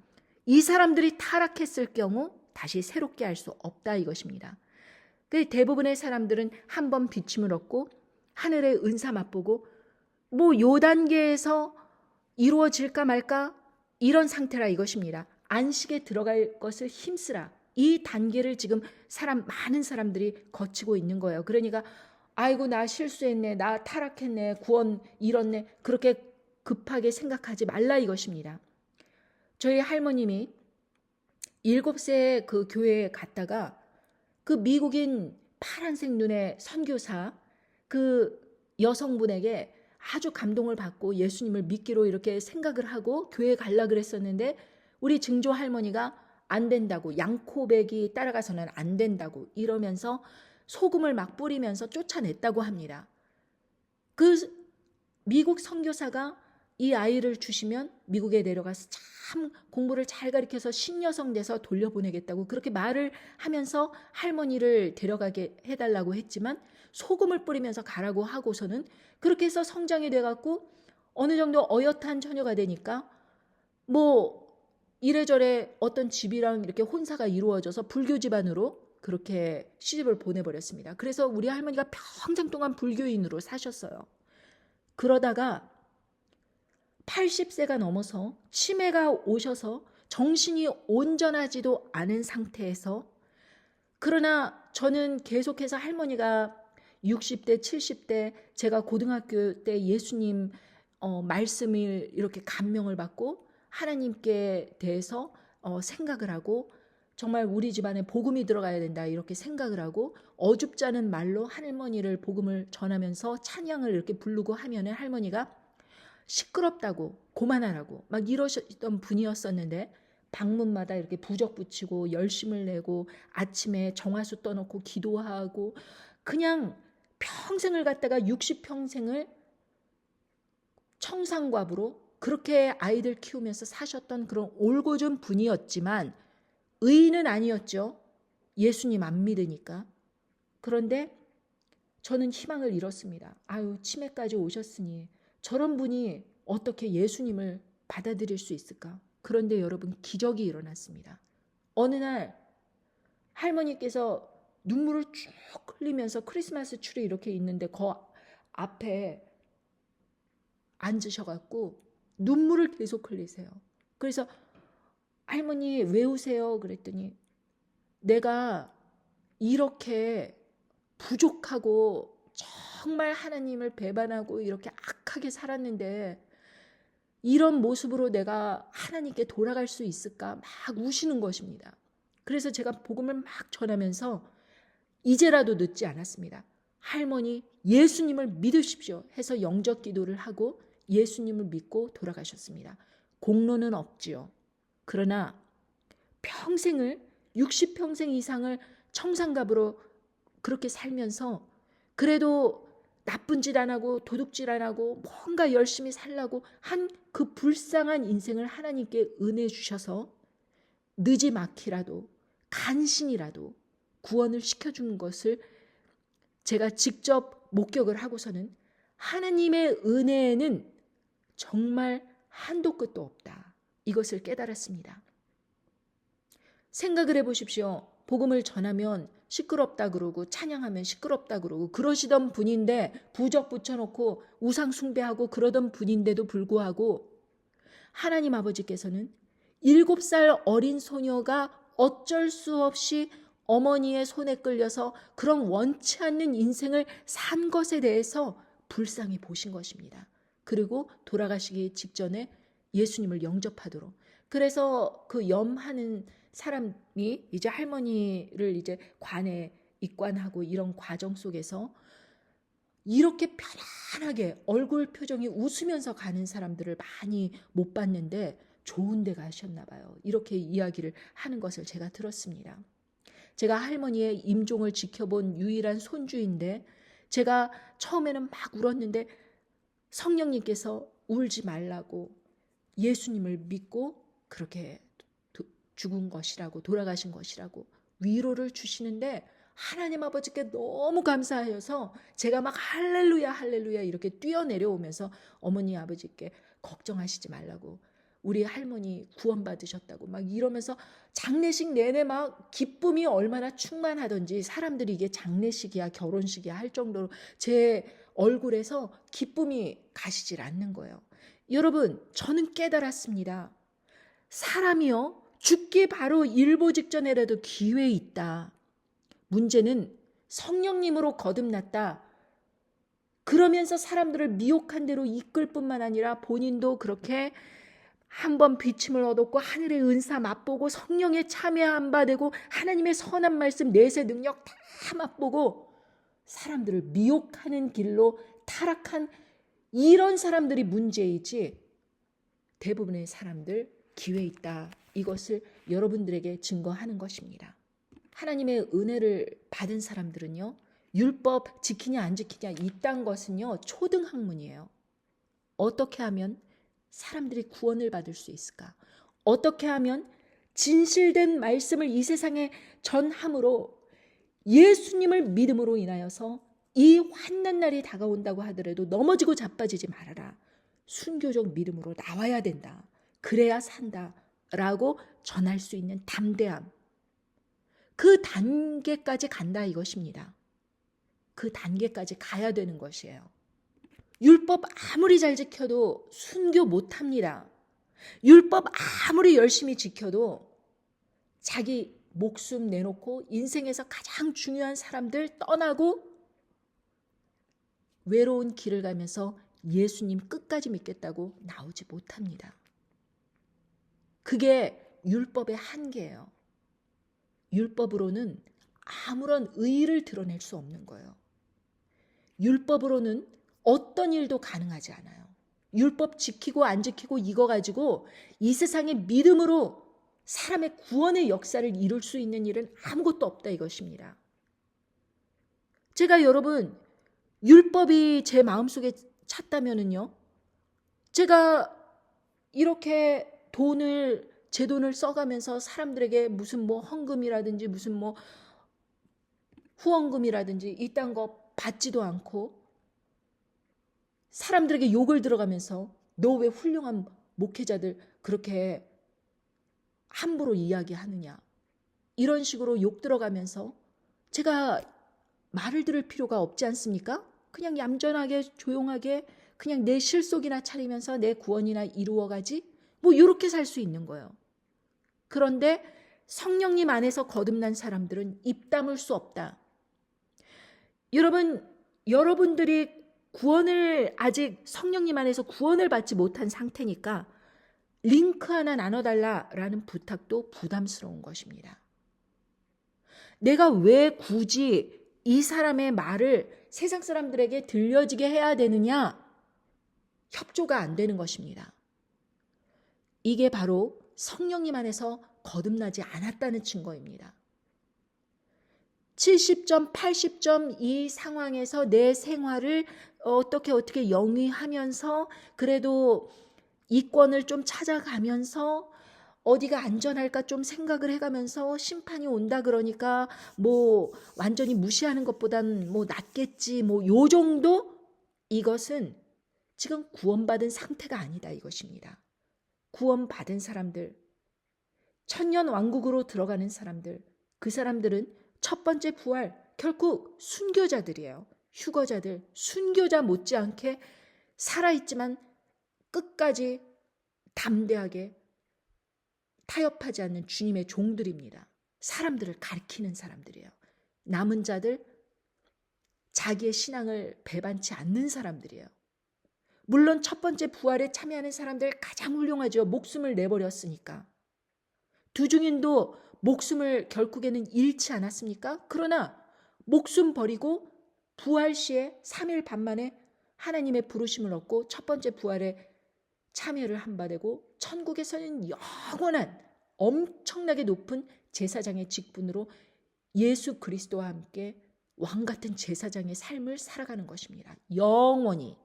이 사람들이 타락했을 경우 다시 새롭게 할 수 없다 이것입니다. 대부분의 사람들은 한번 비침을 얻고 하늘의 은사 맛보고 요 단계에서 이루어질까 말까 이런 상태라 이것입니다. 안식에 들어갈 것을 힘쓰라. 이 단계를 지금 많은 사람들이 거치고 있는 거예요. 그러니까 아이고 나 실수했네, 나 타락했네, 구원 잃었네, 그렇게 급하게 생각하지 말라 이것입니다. 저희 할머님이 7세 그 교회에 갔다가 그 미국인 파란색 눈의 선교사 그 여성분에게 아주 감동을 받고 예수님을 믿기로 이렇게 생각을 하고 교회에 가려고 그랬었는데 우리 증조 할머니가 안 된다고, 양코백이 따라가서는 안 된다고 이러면서 소금을 막 뿌리면서 쫓아냈다고 합니다. 그 미국 선교사가 이 아이를 주시면 미국에 내려가서 참 공부를 잘 가르쳐서 신여성 돼서 돌려보내겠다고 그렇게 말을 하면서 할머니를 데려가게 해달라고 했지만 소금을 뿌리면서 가라고 하고서는 그렇게 해서 성장이 돼갖고 어느 정도 어엿한 처녀가 되니까 이래저래 어떤 집이랑 이렇게 혼사가 이루어져서 불교 집안으로 그렇게 시집을 보내버렸습니다. 그래서 우리 할머니가 평생 동안 불교인으로 사셨어요. 그러다가 80세가 넘어서 치매가 오셔서 정신이 온전하지도 않은 상태에서, 그러나 저는 계속해서 할머니가 60대, 70대 제가 고등학교 때 예수님 말씀을 이렇게 감명을 받고 하나님께 대해서 생각을 하고 정말 우리 집안에 복음이 들어가야 된다 이렇게 생각을 하고 어줍지 않은 말로 할머니를 복음을 전하면서 찬양을 이렇게 부르고 하면은 할머니가 시끄럽다고 고만하라고 막 이러셨던 분이었었는데 방문마다 이렇게 부적 붙이고 열심을 내고 아침에 정화수 떠놓고 기도하고 그냥 평생을 갖다가 60평생을 청산과부로 그렇게 아이들 키우면서 사셨던 그런 올곧은 분이었지만 의인은 아니었죠. 예수님 안 믿으니까. 그런데 저는 희망을 잃었습니다. 아유, 치매까지 오셨으니 저런 분이 어떻게 예수님을 받아들일 수 있을까? 그런데 여러분, 기적이 일어났습니다. 어느 날 할머니께서 눈물을 쭉 흘리면서 크리스마스 트리 이렇게 있는데 그 앞에 앉으셔갖고 눈물을 계속 흘리세요. 그래서 할머니 왜 우세요? 그랬더니 내가 이렇게 부족하고 정말 하나님을 배반하고 이렇게 악하게 살았는데 이런 모습으로 내가 하나님께 돌아갈 수 있을까? 막 우시는 것입니다. 그래서 제가 복음을 막 전하면서 이제라도 늦지 않았습니다. 할머니 예수님을 믿으십시오 해서 영접 기도를 하고 예수님을 믿고 돌아가셨습니다. 공로는 없지요. 그러나 평생을 60평생 이상을 청산갑으로 그렇게 살면서 그래도 나쁜 짓 안 하고 도둑질 안 하고 뭔가 열심히 살라고 한 그 불쌍한 인생을 하나님께 은혜 주셔서 느지막히라도 간신이라도 구원을 시켜준 것을 제가 직접 목격을 하고서는 하나님의 은혜는 정말 한도 끝도 없다. 이것을 깨달았습니다. 생각을 해보십시오. 복음을 전하면 시끄럽다 그러고 찬양하면 시끄럽다 그러고 그러시던 분인데 부적 붙여놓고 우상 숭배하고 그러던 분인데도 불구하고 하나님 아버지께서는 7살 어린 소녀가 어쩔 수 없이 어머니의 손에 끌려서 그런 원치 않는 인생을 산 것에 대해서 불쌍히 보신 것입니다. 그리고 돌아가시기 직전에 예수님을 영접하도록. 그래서 그 염하는 사람이 이제 할머니를 이제 관에 입관하고 이런 과정 속에서 이렇게 편안하게 얼굴 표정이 웃으면서 가는 사람들을 많이 못 봤는데 좋은 데 가셨나 봐요. 이렇게 이야기를 하는 것을 제가 들었습니다. 제가 할머니의 임종을 지켜본 유일한 손주인데 제가 처음에는 막 울었는데 성령님께서 울지 말라고 예수님을 믿고 그렇게 죽은 것이라고 돌아가신 것이라고 위로를 주시는데 하나님 아버지께 너무 감사하여서 제가 막 할렐루야 할렐루야 이렇게 뛰어내려오면서 어머니 아버지께 걱정하시지 말라고 우리 할머니 구원받으셨다고 막 이러면서 장례식 내내 막 기쁨이 얼마나 충만하던지 사람들이 이게 장례식이야 결혼식이야 할 정도로 제 얼굴에서 기쁨이 가시질 않는 거예요. 여러분, 저는 깨달았습니다. 사람이요 죽기 바로 일보 직전에라도 기회 있다. 문제는 성령님으로 거듭났다. 그러면서 사람들을 미혹한 대로 이끌 뿐만 아니라 본인도 그렇게 한번 비침을 얻었고 하늘의 은사 맛보고 성령의 참여한 바 되고 하나님의 선한 말씀 내세 능력 다 맛보고 사람들을 미혹하는 길로 타락한 이런 사람들이 문제이지 대부분의 사람들 기회 있다. 이것을 여러분들에게 증거하는 것입니다. 하나님의 은혜를 받은 사람들은요. 율법 지키냐 안 지키냐 이딴 것은요. 초등학문이에요. 어떻게 하면 사람들이 구원을 받을 수 있을까? 어떻게 하면 진실된 말씀을 이 세상에 전함으로 예수님을 믿음으로 인하여서 이 환난 날이 다가온다고 하더라도 넘어지고 자빠지지 말아라. 순교적 믿음으로 나와야 된다. 그래야 산다. 라고 전할 수 있는 담대함. 그 단계까지 간다 이것입니다. 그 단계까지 가야 되는 것이에요. 율법 아무리 잘 지켜도 순교 못합니다. 율법 아무리 열심히 지켜도 자기 목숨 내놓고 인생에서 가장 중요한 사람들 떠나고 외로운 길을 가면서 예수님 끝까지 믿겠다고 나오지 못합니다. 그게 율법의 한계예요. 율법으로는 아무런 의의를 드러낼 수 없는 거예요. 율법으로는 어떤 일도 가능하지 않아요. 율법 지키고 안 지키고 이거 가지고 이 세상의 믿음으로 사람의 구원의 역사를 이룰 수 있는 일은 아무것도 없다 이것입니다. 제가 여러분 율법이 제 마음속에 찼다면은요. 제가 이렇게 제 돈을 써가면서 사람들에게 무슨 뭐 헌금이라든지 무슨 뭐 후원금이라든지 이딴 거 받지도 않고 사람들에게 욕을 들어가면서 너 왜 훌륭한 목회자들 그렇게 함부로 이야기하느냐 이런 식으로 욕 들어가면서 제가 말을 들을 필요가 없지 않습니까? 그냥 얌전하게 조용하게 그냥 내 실속이나 차리면서 내 구원이나 이루어가지 뭐 이렇게 살 수 있는 거예요. 그런데 성령님 안에서 거듭난 사람들은 입 다물 수 없다. 여러분들이 구원을 아직 성령님 안에서 구원을 받지 못한 상태니까 링크 하나 나눠달라라는 부탁도 부담스러운 것입니다. 내가 왜 굳이 이 사람의 말을 세상 사람들에게 들려지게 해야 되느냐? 협조가 안 되는 것입니다. 이게 바로 성령님 안에서 거듭나지 않았다는 증거입니다. 70점, 80점 이 상황에서 내 생활을 어떻게 영위하면서 그래도 이권을 좀 찾아가면서 어디가 안전할까 좀 생각을 해가면서 심판이 온다 그러니까 뭐 완전히 무시하는 것보단 뭐 낫겠지 뭐 요 정도 이것은 지금 구원받은 상태가 아니다 이것입니다. 구원받은 사람들, 천년 왕국으로 들어가는 사람들, 그 사람들은 첫 번째 부활, 결국 순교자들이에요. 휴거자들, 순교자 못지않게 살아있지만 끝까지 담대하게 타협하지 않는 주님의 종들입니다. 사람들을 가리키는 사람들이에요. 남은 자들, 자기의 신앙을 배반치 않는 사람들이에요. 물론 첫 번째 부활에 참여하는 사람들 가장 훌륭하죠. 목숨을 내버렸으니까. 두 증인도 목숨을 결국에는 잃지 않았습니까? 그러나 목숨 버리고 부활 시에 3일 반 만에 하나님의 부르심을 얻고 첫 번째 부활에 참여를 한 바 되고 천국에서는 영원한 엄청나게 높은 제사장의 직분으로 예수 그리스도와 함께 왕 같은 제사장의 삶을 살아가는 것입니다. 영원히.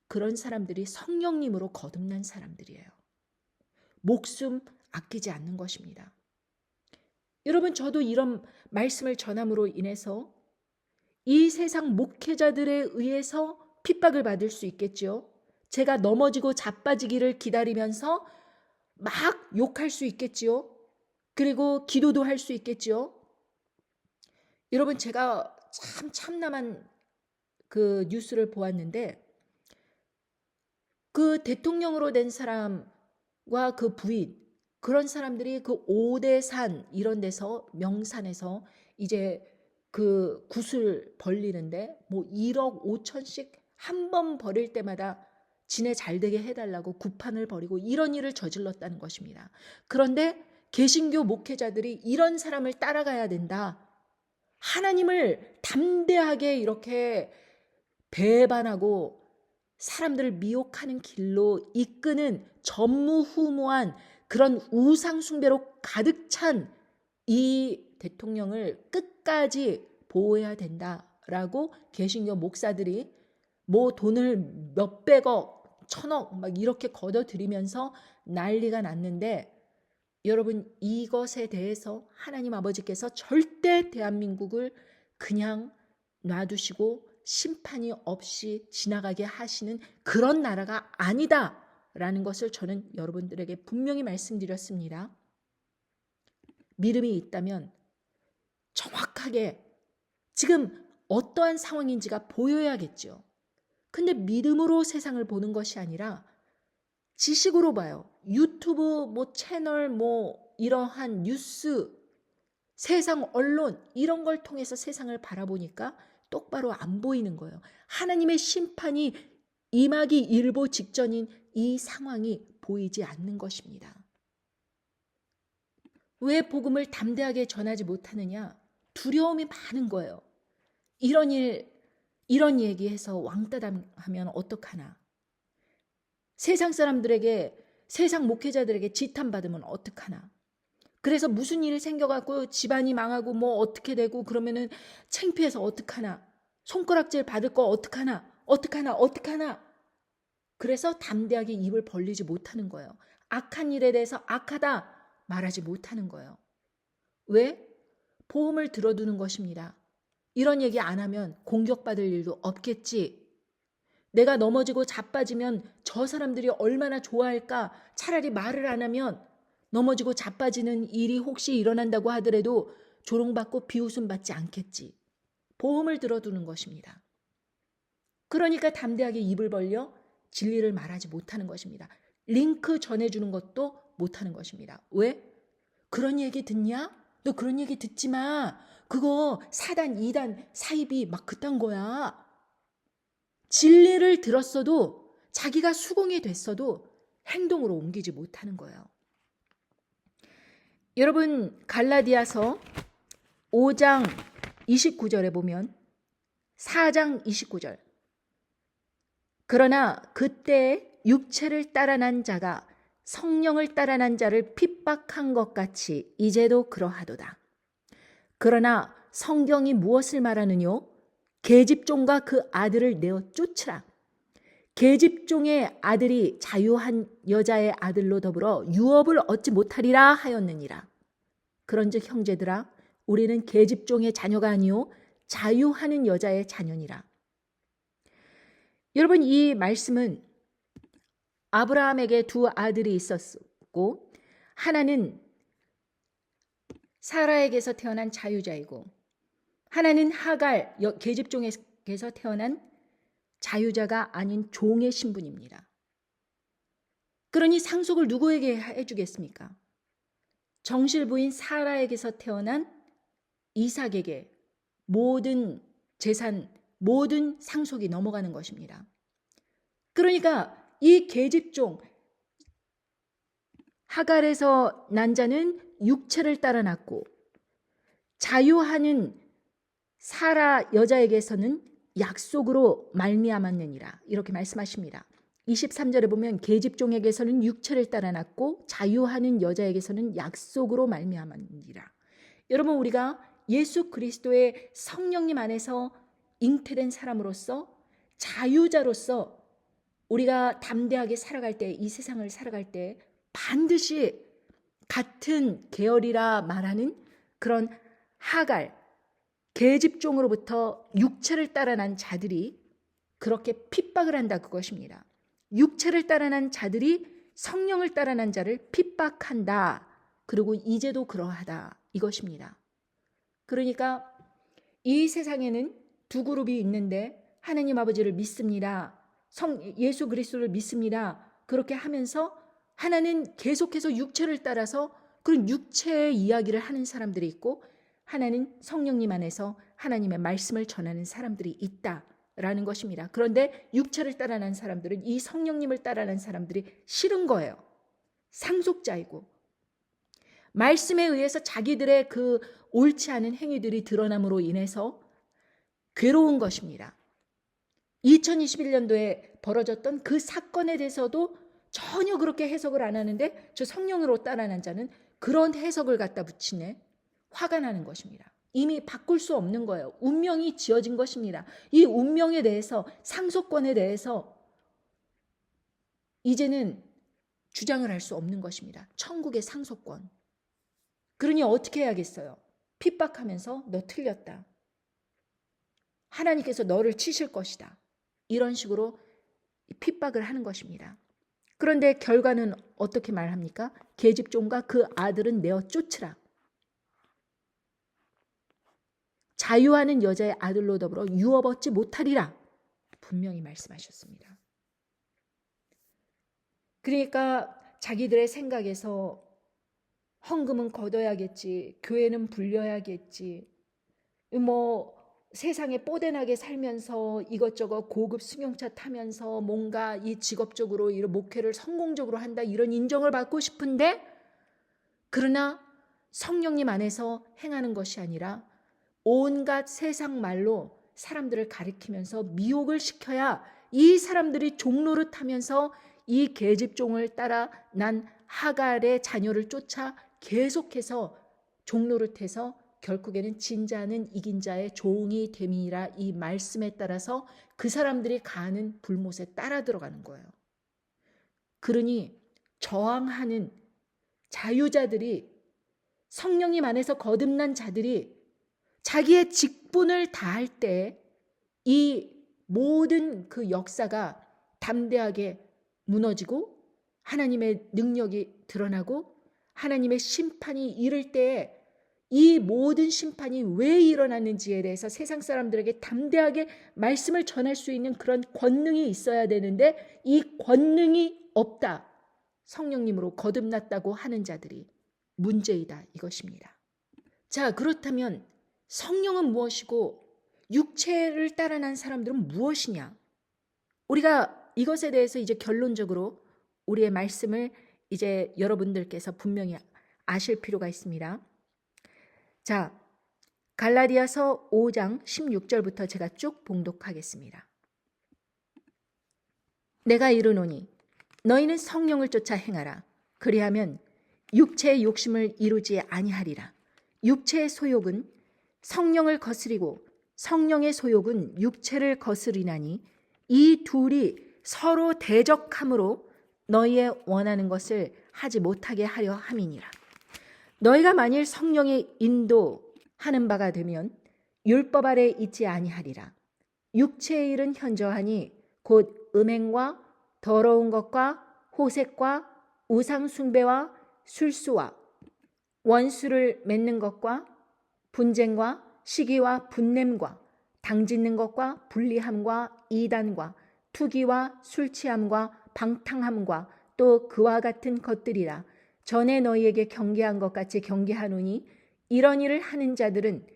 그런 사람들이 성령님으로 거듭난 사람들이에요. 목숨 아끼지 않는 것입니다. 여러분, 저도 이런 말씀을 전함으로 인해서 이 세상 목회자들에 의해서 핍박을 받을 수 있겠죠. 제가 넘어지고 자빠지기를 기다리면서 막 욕할 수 있겠지요. 그리고 기도도 할 수 있겠지요. 여러분, 제가 참 참남한 그 뉴스를 보았는데 그 대통령으로 된 사람과 그 부인, 그런 사람들이 그 오대산 이런 데서 명산에서 이제 그 굿을 벌리는데 뭐 1억 5천씩 한 번 벌일 때마다 지네 잘되게 해달라고 굿판을 벌이고 이런 일을 저질렀다는 것입니다. 그런데 개신교 목회자들이 이런 사람을 따라가야 된다. 하나님을 담대하게 이렇게 배반하고 사람들을 미혹하는 길로 이끄는 전무후무한 그런 우상숭배로 가득 찬 이 대통령을 끝까지 보호해야 된다라고 개신교 목사들이 뭐 돈을 몇백억, 천억 막 이렇게 걷어들이면서 난리가 났는데 여러분, 이것에 대해서 하나님 아버지께서 절대 대한민국을 그냥 놔두시고 심판이 없이 지나가게 하시는 그런 나라가 아니다라는 것을 저는 여러분들에게 분명히 말씀드렸습니다. 믿음이 있다면 정확하게 지금 어떠한 상황인지가 보여야겠죠. 근데 믿음으로 세상을 보는 것이 아니라 지식으로 봐요. 유튜브 뭐 채널 뭐 이러한 뉴스, 세상 언론 이런 걸 통해서 세상을 바라보니까 똑바로 안 보이는 거예요. 하나님의 심판이 임하기 일보 직전인 이 상황이 보이지 않는 것입니다. 왜 복음을 담대하게 전하지 못하느냐? 두려움이 많은 거예요. 이런 일, 이런 얘기해서 왕따당하면 어떡하나? 세상 사람들에게, 세상 목회자들에게 지탄받으면 어떡하나? 그래서 무슨 일이 생겨갖고 집안이 망하고 뭐 어떻게 되고 그러면은 창피해서 어떡하나? 손가락질 받을 거 어떡하나? 어떡하나? 그래서 담대하게 입을 벌리지 못하는 거예요. 악한 일에 대해서 악하다 말하지 못하는 거예요. 왜? 보험을 들어두는 것입니다. 이런 얘기 안 하면 공격받을 일도 없겠지. 내가 넘어지고 자빠지면 저 사람들이 얼마나 좋아할까? 차라리 말을 안 하면 넘어지고 자빠지는 일이 혹시 일어난다고 하더라도 조롱받고 비웃음 받지 않겠지. 보험을 들어두는 것입니다. 그러니까 담대하게 입을 벌려 진리를 말하지 못하는 것입니다. 링크 전해주는 것도 못하는 것입니다. 왜? 그런 얘기 듣냐? 너 그런 얘기 듣지 마. 그거 사단, 이단, 사이비 막 그딴 거야. 진리를 들었어도 자기가 수긍이 됐어도 행동으로 옮기지 못하는 거예요. 여러분, 갈라디아서 5장 29절에 보면 4장 29절. 그러나 그때 육체를 따라 난 자가 성령을 따라 난 자를 핍박한 것 같이 이제도 그러하도다. 그러나 성경이 무엇을 말하느뇨? 계집종과 그 아들을 내어 쫓으라. 계집종의 아들이 자유한 여자의 아들로 더불어 유업을 얻지 못하리라 하였느니라. 그런즉 형제들아, 우리는 계집종의 자녀가 아니요 자유하는 여자의 자녀니라. 여러분, 이 말씀은 아브라함에게 두 아들이 있었고 하나는 사라에게서 태어난 자유자이고 하나는 하갈 계집종에게서 태어난 자유자가 아닌 종의 신분입니다. 그러니 상속을 누구에게 해주겠습니까? 정실부인 사라에게서 태어난 이삭에게 모든 재산, 모든 상속이 넘어가는 것입니다. 그러니까 이 계집종 하갈에서 난 자는 육체를 따라 났고 자유하는 사라 여자에게서는 약속으로 말미암았느니라 이렇게 말씀하십니다. 23절에 보면 계집종에게서는 육체를 따라 났고 자유하는 여자에게서는 약속으로 말미암았느니라. 여러분, 우리가 예수 그리스도의 성령님 안에서 잉태된 사람으로서 자유자로서 우리가 담대하게 살아갈 때, 이 세상을 살아갈 때 반드시 같은 계열이라 말하는 그런 하갈, 계집종으로부터 육체를 따라 난 자들이 그렇게 핍박을 한다, 그것입니다. 육체를 따라 난 자들이 성령을 따라 난 자를 핍박한다. 그리고 이제도 그러하다, 이것입니다. 그러니까 이 세상에는 두 그룹이 있는데 하나님 아버지를 믿습니다. 예수 그리스도를 믿습니다. 그렇게 하면서 하나는 계속해서 육체를 따라서 그런 육체의 이야기를 하는 사람들이 있고 하나는 성령님 안에서 하나님의 말씀을 전하는 사람들이 있다라는 것입니다. 그런데 육체를 따라 난 사람들은 이 성령님을 따라 난 사람들이 싫은 거예요. 상속자이고 말씀에 의해서 자기들의 그 옳지 않은 행위들이 드러남으로 인해서 괴로운 것입니다. 2021년도에 벌어졌던 그 사건에 대해서도 전혀 그렇게 해석을 안 하는데 저 성령으로 따라 난 자는 그런 해석을 갖다 붙이네. 화가 나는 것입니다. 이미 바꿀 수 없는 거예요. 운명이 지어진 것입니다. 이 운명에 대해서, 상속권에 대해서 이제는 주장을 할 수 없는 것입니다. 천국의 상속권. 그러니 어떻게 해야겠어요? 핍박하면서 너 틀렸다. 하나님께서 너를 치실 것이다. 이런 식으로 핍박을 하는 것입니다. 그런데 결과는 어떻게 말합니까? 계집종과 그 아들은 내어 쫓으라. 자유하는 여자의 아들로 더불어 유업 얻지 못하리라. 분명히 말씀하셨습니다. 그러니까 자기들의 생각에서 헌금은 걷어야겠지, 교회는 불려야겠지, 세상에 뽀대나게 살면서 이것저것 고급 승용차 타면서 뭔가 이 직업적으로 이 목회를 성공적으로 한다, 이런 인정을 받고 싶은데, 그러나 성령님 안에서 행하는 것이 아니라 온갖 세상 말로 사람들을 가리키면서 미혹을 시켜야 이 사람들이 종노릇하면서 이 계집종을 따라 난 하갈의 자녀를 쫓아 계속해서 종노릇해서 결국에는 진자는 이긴 자의 종이 됨이라, 이 말씀에 따라서 그 사람들이 가는 불못에 따라 들어가는 거예요. 그러니 저항하는 자유자들이, 성령님 안에서 거듭난 자들이 자기의 직분을 다할 때 이 모든 그 역사가 담대하게 무너지고 하나님의 능력이 드러나고 하나님의 심판이 이를 때에 이 모든 심판이 왜 일어났는지에 대해서 세상 사람들에게 담대하게 말씀을 전할 수 있는 그런 권능이 있어야 되는데 이 권능이 없다. 성령님으로 거듭났다고 하는 자들이 문제이다, 이것입니다. 자, 그렇다면 성령은 무엇이고 육체를 따라 난 사람들은 무엇이냐? 우리가 이것에 대해서 이제 결론적으로 우리의 말씀을 이제 여러분들께서 분명히 아실 필요가 있습니다. 자, 갈라디아서 5장 16절부터 제가 쭉 봉독하겠습니다. 내가 이르노니 너희는 성령을 쫓아 행하라. 그리하면 육체의 욕심을 이루지 아니하리라. 육체의 소욕은 성령을 거스리고 성령의 소욕은 육체를 거스리나니 이 둘이 서로 대적함으로 너희의 원하는 것을 하지 못하게 하려 함이니라. 너희가 만일 성령의 인도하는 바가 되면 율법 아래 있지 아니하리라. 육체의 일은 현저하니 곧 음행과 더러운 것과 호색과 우상 숭배와 술수와 원수를 맺는 것과 분쟁과 시기와 분냄과 당짓는 것과 불리함과 이단과 투기와 술취함과 방탕함과 또 그와 같은 것들이라. 전에 너희에게 경계한 것 같이 경계하노니 이런 일을 하는 자들은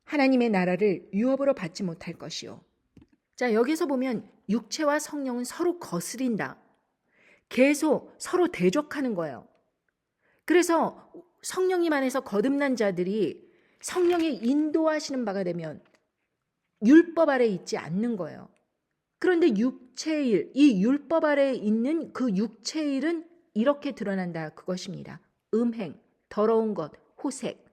하나님의 나라를 유업으로 받지 못할 것이요. 자, 여기서 보면 육체와 성령은 서로 거스린다. 계속 서로 대적하는 거예요. 그래서 성령님 안에서 거듭난 자들이 성령이 인도하시는 바가 되면 율법 아래 있지 않는 거예요. 그런데 육체의 일, 이 율법 아래 있는 그 육체의 일은 이렇게 드러난다 그것입니다. 음행, 더러운 것, 호색,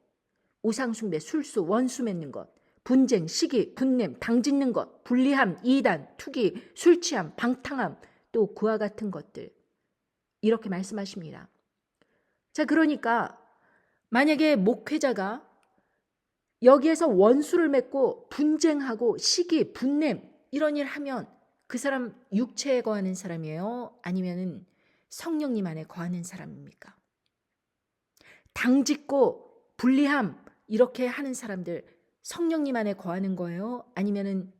우상숭배, 술수, 원수 맺는 것, 분쟁, 시기, 분냄, 당짓는 것, 불리함, 이단, 투기, 술취함, 방탕함, 또 그와 같은 것들. 이렇게 말씀하십니다. 자, 그러니까 만약에 목회자가 여기에서 원수를 맺고 분쟁하고 시기, 분냄 이런 일 하면 그 사람 육체에 거하는 사람이에요? 아니면은 성령님 안에 거하는 사람입니까? 당짓고 불리함 이렇게 하는 사람들 성령님 안에 거하는 거예요? 아니면은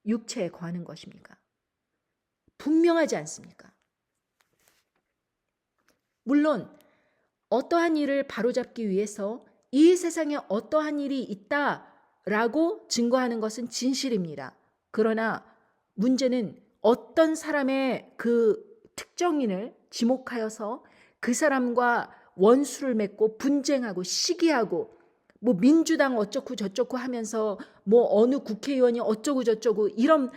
육체에 거하는 것입니까? 분명하지 않습니까? 물론 어떠한 일을 바로잡기 위해서 이 세상에 어떠한 일이 있다라고 증거하는 것은 진실입니다. 그러나 문제는 어떤 사람의 그 특정인을 지목하여서 그 사람과 원수를 맺고 분쟁하고 시기하고 뭐 민주당 어쩌고 저쩌고 하면서 뭐 어느 국회의원이 어쩌고 저쩌고 이런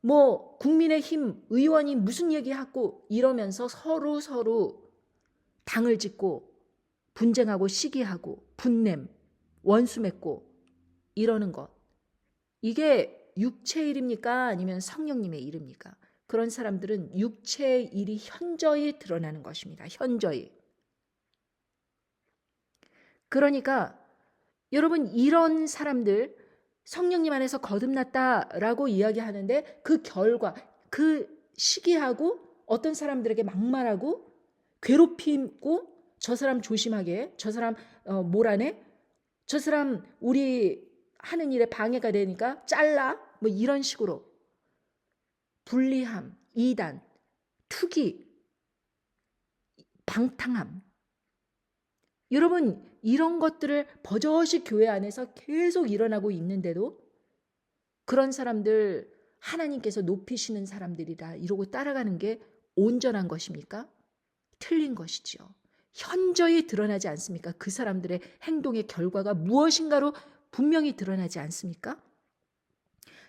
뭐 국민의힘 의원이 무슨 얘기하고 이러면서 서로 당을 짓고 분쟁하고 시기하고 분냄 원수 맺고 이러는 것, 이게 육체의 일입니까? 아니면 성령님의 일입니까? 그런 사람들은 육체의 일이 현저히 드러나는 것입니다. 현저히. 그러니까 여러분 이런 사람들 성령님 안에서 거듭났다라고 이야기하는데 그 결과 그 시기하고 어떤 사람들에게 막말하고 괴롭히고 저 사람 조심하게 저 사람 몰아내 저 사람 우리 하는 일에 방해가 되니까 잘라 뭐 이런 식으로 불리함, 이단, 투기, 방탕함. 여러분 이런 것들을 버젓이 교회 안에서 계속 일어나고 있는데도 그런 사람들 하나님께서 높이시는 사람들이다 이러고 따라가는 게 온전한 것입니까? 틀린 것이죠. 현저히 드러나지 않습니까? 그 사람들의 행동의 결과가 무엇인가로 분명히 드러나지 않습니까?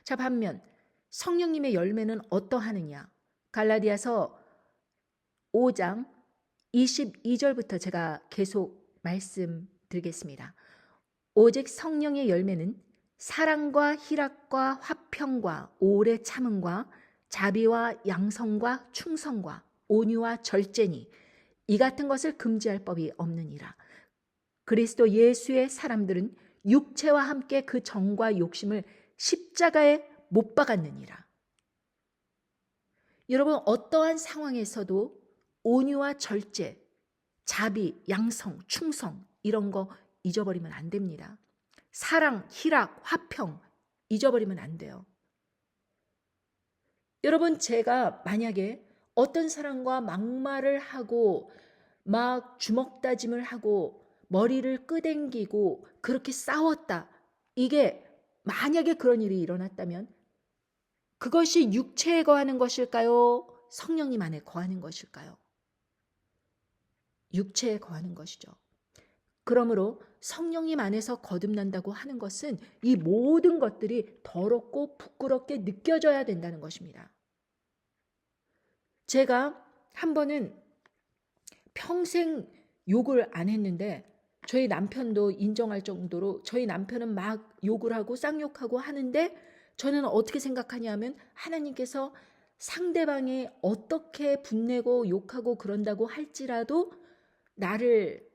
자, 반면 성령님의 열매는 어떠하느냐? 갈라디아서 5장 22절부터 제가 계속 말씀드리겠습니다. 오직 성령의 열매는 사랑과 희락과 화평과 오래 참음과 자비와 양성과 충성과 온유와 절제니 이 같은 것을 금지할 법이 없느니라. 그리스도 예수의 사람들은 육체와 함께 그 정과 욕심을 십자가에 못 박았느니라. 여러분 어떠한 상황에서도 온유와 절제, 자비, 양성, 충성 이런 거 잊어버리면 안 됩니다. 사랑, 희락, 화평 잊어버리면 안 돼요. 여러분 제가 만약에 어떤 사람과 막말을 하고 막 주먹다짐을 하고 머리를 끄댕기고 그렇게 싸웠다. 이게 만약에 그런 일이 일어났다면 그것이 육체에 거하는 것일까요? 성령님 안에 거하는 것일까요? 육체에 거하는 것이죠. 그러므로 성령님 안에서 거듭난다고 하는 것은 이 모든 것들이 더럽고 부끄럽게 느껴져야 된다는 것입니다. 제가 한 번은 평생 욕을 안 했는데 저희 남편도 인정할 정도로 저희 남편은 막 욕을 하고 쌍욕하고 하는데 저는 어떻게 생각하냐면 하나님께서 상대방이 어떻게 분내고 욕하고 그런다고 할지라도 나를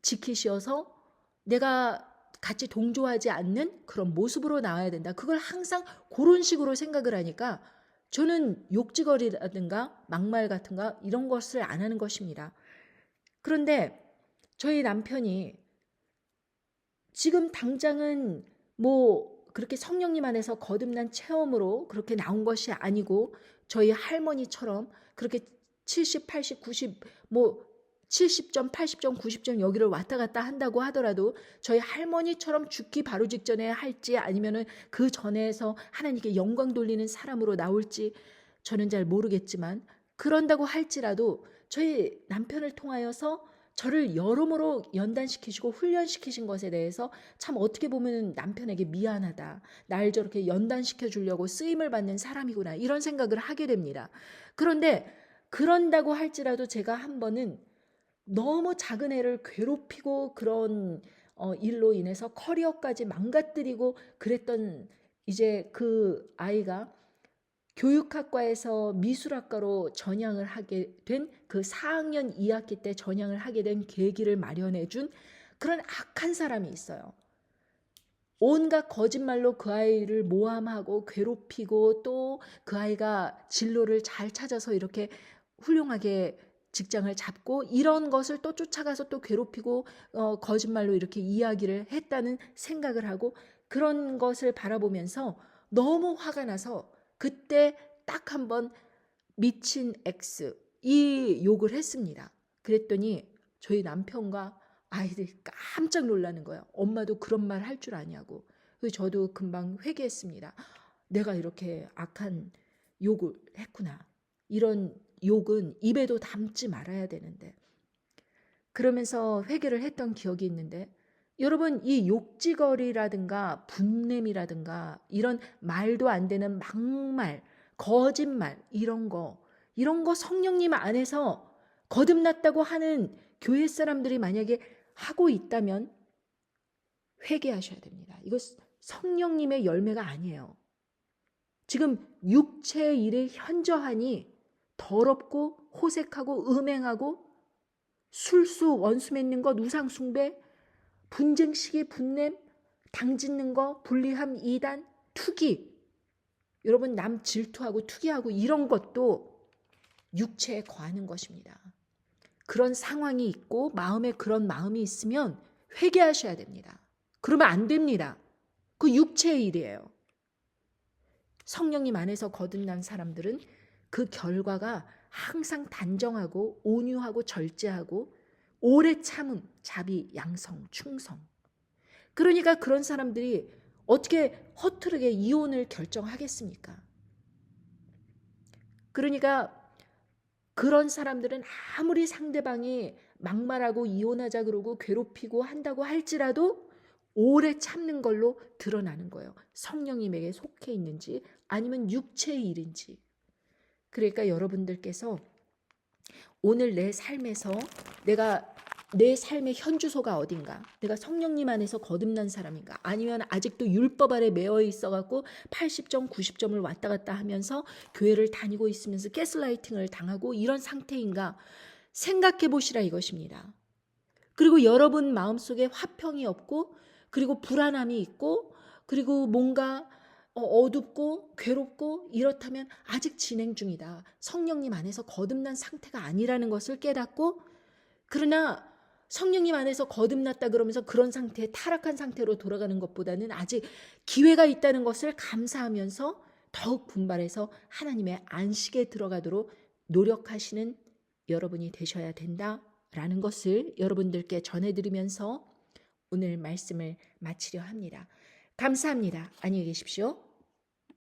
지키셔서 내가 같이 동조하지 않는 그런 모습으로 나와야 된다. 그걸 항상 그런 식으로 생각을 하니까 저는 욕지거리라든가 막말 같은 거 이런 것을 안 하는 것입니다. 그런데 저희 남편이 지금 당장은 뭐 그렇게 성령님 안에서 거듭난 체험으로 그렇게 나온 것이 아니고 저희 할머니처럼 그렇게 70, 80, 90, 뭐 70점, 80점, 90점 여기를 왔다 갔다 한다고 하더라도 저희 할머니처럼 죽기 바로 직전에 할지 아니면은 그 전에서 하나님께 영광 돌리는 사람으로 나올지 저는 잘 모르겠지만 그런다고 할지라도 저희 남편을 통하여서 저를 여러모로 연단시키시고 훈련시키신 것에 대해서 참 어떻게 보면 남편에게 미안하다. 날 저렇게 연단시켜 주려고 쓰임을 받는 사람이구나. 이런 생각을 하게 됩니다. 그런데 그런다고 할지라도 제가 한 번은 너무 작은 애를 괴롭히고 그런 일로 인해서 커리어까지 망가뜨리고 그랬던 이제 그 아이가 교육학과에서 미술학과로 전향을 하게 된 그 4학년 2학기 때 전향을 하게 된 계기를 마련해 준 그런 악한 사람이 있어요. 온갖 거짓말로 그 아이를 모함하고 괴롭히고 또 그 아이가 진로를 잘 찾아서 이렇게 훌륭하게 직장을 잡고 이런 것을 또 쫓아가서 또 괴롭히고 거짓말로 이렇게 이야기를 했다는 생각을 하고 그런 것을 바라보면서 너무 화가 나서 그때 딱 한 번 미친 X 이 욕을 했습니다. 그랬더니 저희 남편과 아이들이 깜짝 놀라는 거예요. 엄마도 그런 말 할 줄 아냐고. 그래서 저도 금방 회개했습니다. 내가 이렇게 악한 욕을 했구나. 이런 욕은 입에도 담지 말아야 되는데. 그러면서 회개를 했던 기억이 있는데 여러분 이 욕지거리라든가 분냄이라든가 이런 말도 안 되는 막말, 거짓말 이런 거 성령님 안에서 거듭났다고 하는 교회 사람들이 만약에 하고 있다면 회개하셔야 됩니다. 이거 성령님의 열매가 아니에요. 지금 육체의 일에 현저하니 더럽고 호색하고 음행하고 술수, 원수 맺는 것, 우상 숭배, 분쟁, 시기, 분냄, 당짓는 거, 불리함, 이단, 투기. 여러분 남 질투하고 투기하고 이런 것도 육체에 거하는 것입니다. 그런 상황이 있고 마음에 그런 마음이 있으면 회개하셔야 됩니다. 그러면 안 됩니다. 그 육체의 일이에요. 성령님 안에서 거듭난 사람들은 그 결과가 항상 단정하고 온유하고 절제하고 오래 참음, 자비, 양성, 충성. 그러니까 그런 사람들이 어떻게 허투루게 이혼을 결정하겠습니까? 그러니까 그런 사람들은 아무리 상대방이 막말하고 이혼하자 그러고 괴롭히고 한다고 할지라도 오래 참는 걸로 드러나는 거예요. 성령님에게 속해 있는지 아니면 육체의 일인지. 그러니까 여러분들께서 오늘 내 삶에서 내가 내 삶의 현주소가 어딘가? 내가 성령님 안에서 거듭난 사람인가? 아니면 아직도 율법 아래 매여 있어갖고 80점, 90점을 왔다 갔다 하면서 교회를 다니고 있으면서 가스라이팅을 당하고 이런 상태인가? 생각해 보시라 이것입니다. 그리고 여러분 마음속에 화평이 없고 그리고 불안함이 있고 그리고 뭔가 어둡고 괴롭고 이렇다면 아직 진행 중이다. 성령님 안에서 거듭난 상태가 아니라는 것을 깨닫고 그러나 성령님 안에서 거듭났다 그러면서 그런 상태, 타락한 상태로 돌아가는 것보다는 아직 기회가 있다는 것을 감사하면서 더욱 분발해서 하나님의 안식에 들어가도록 노력하시는 여러분이 되셔야 된다라는 것을 여러분들께 전해드리면서 오늘 말씀을 마치려 합니다. 감사합니다. 안녕히 계십시오.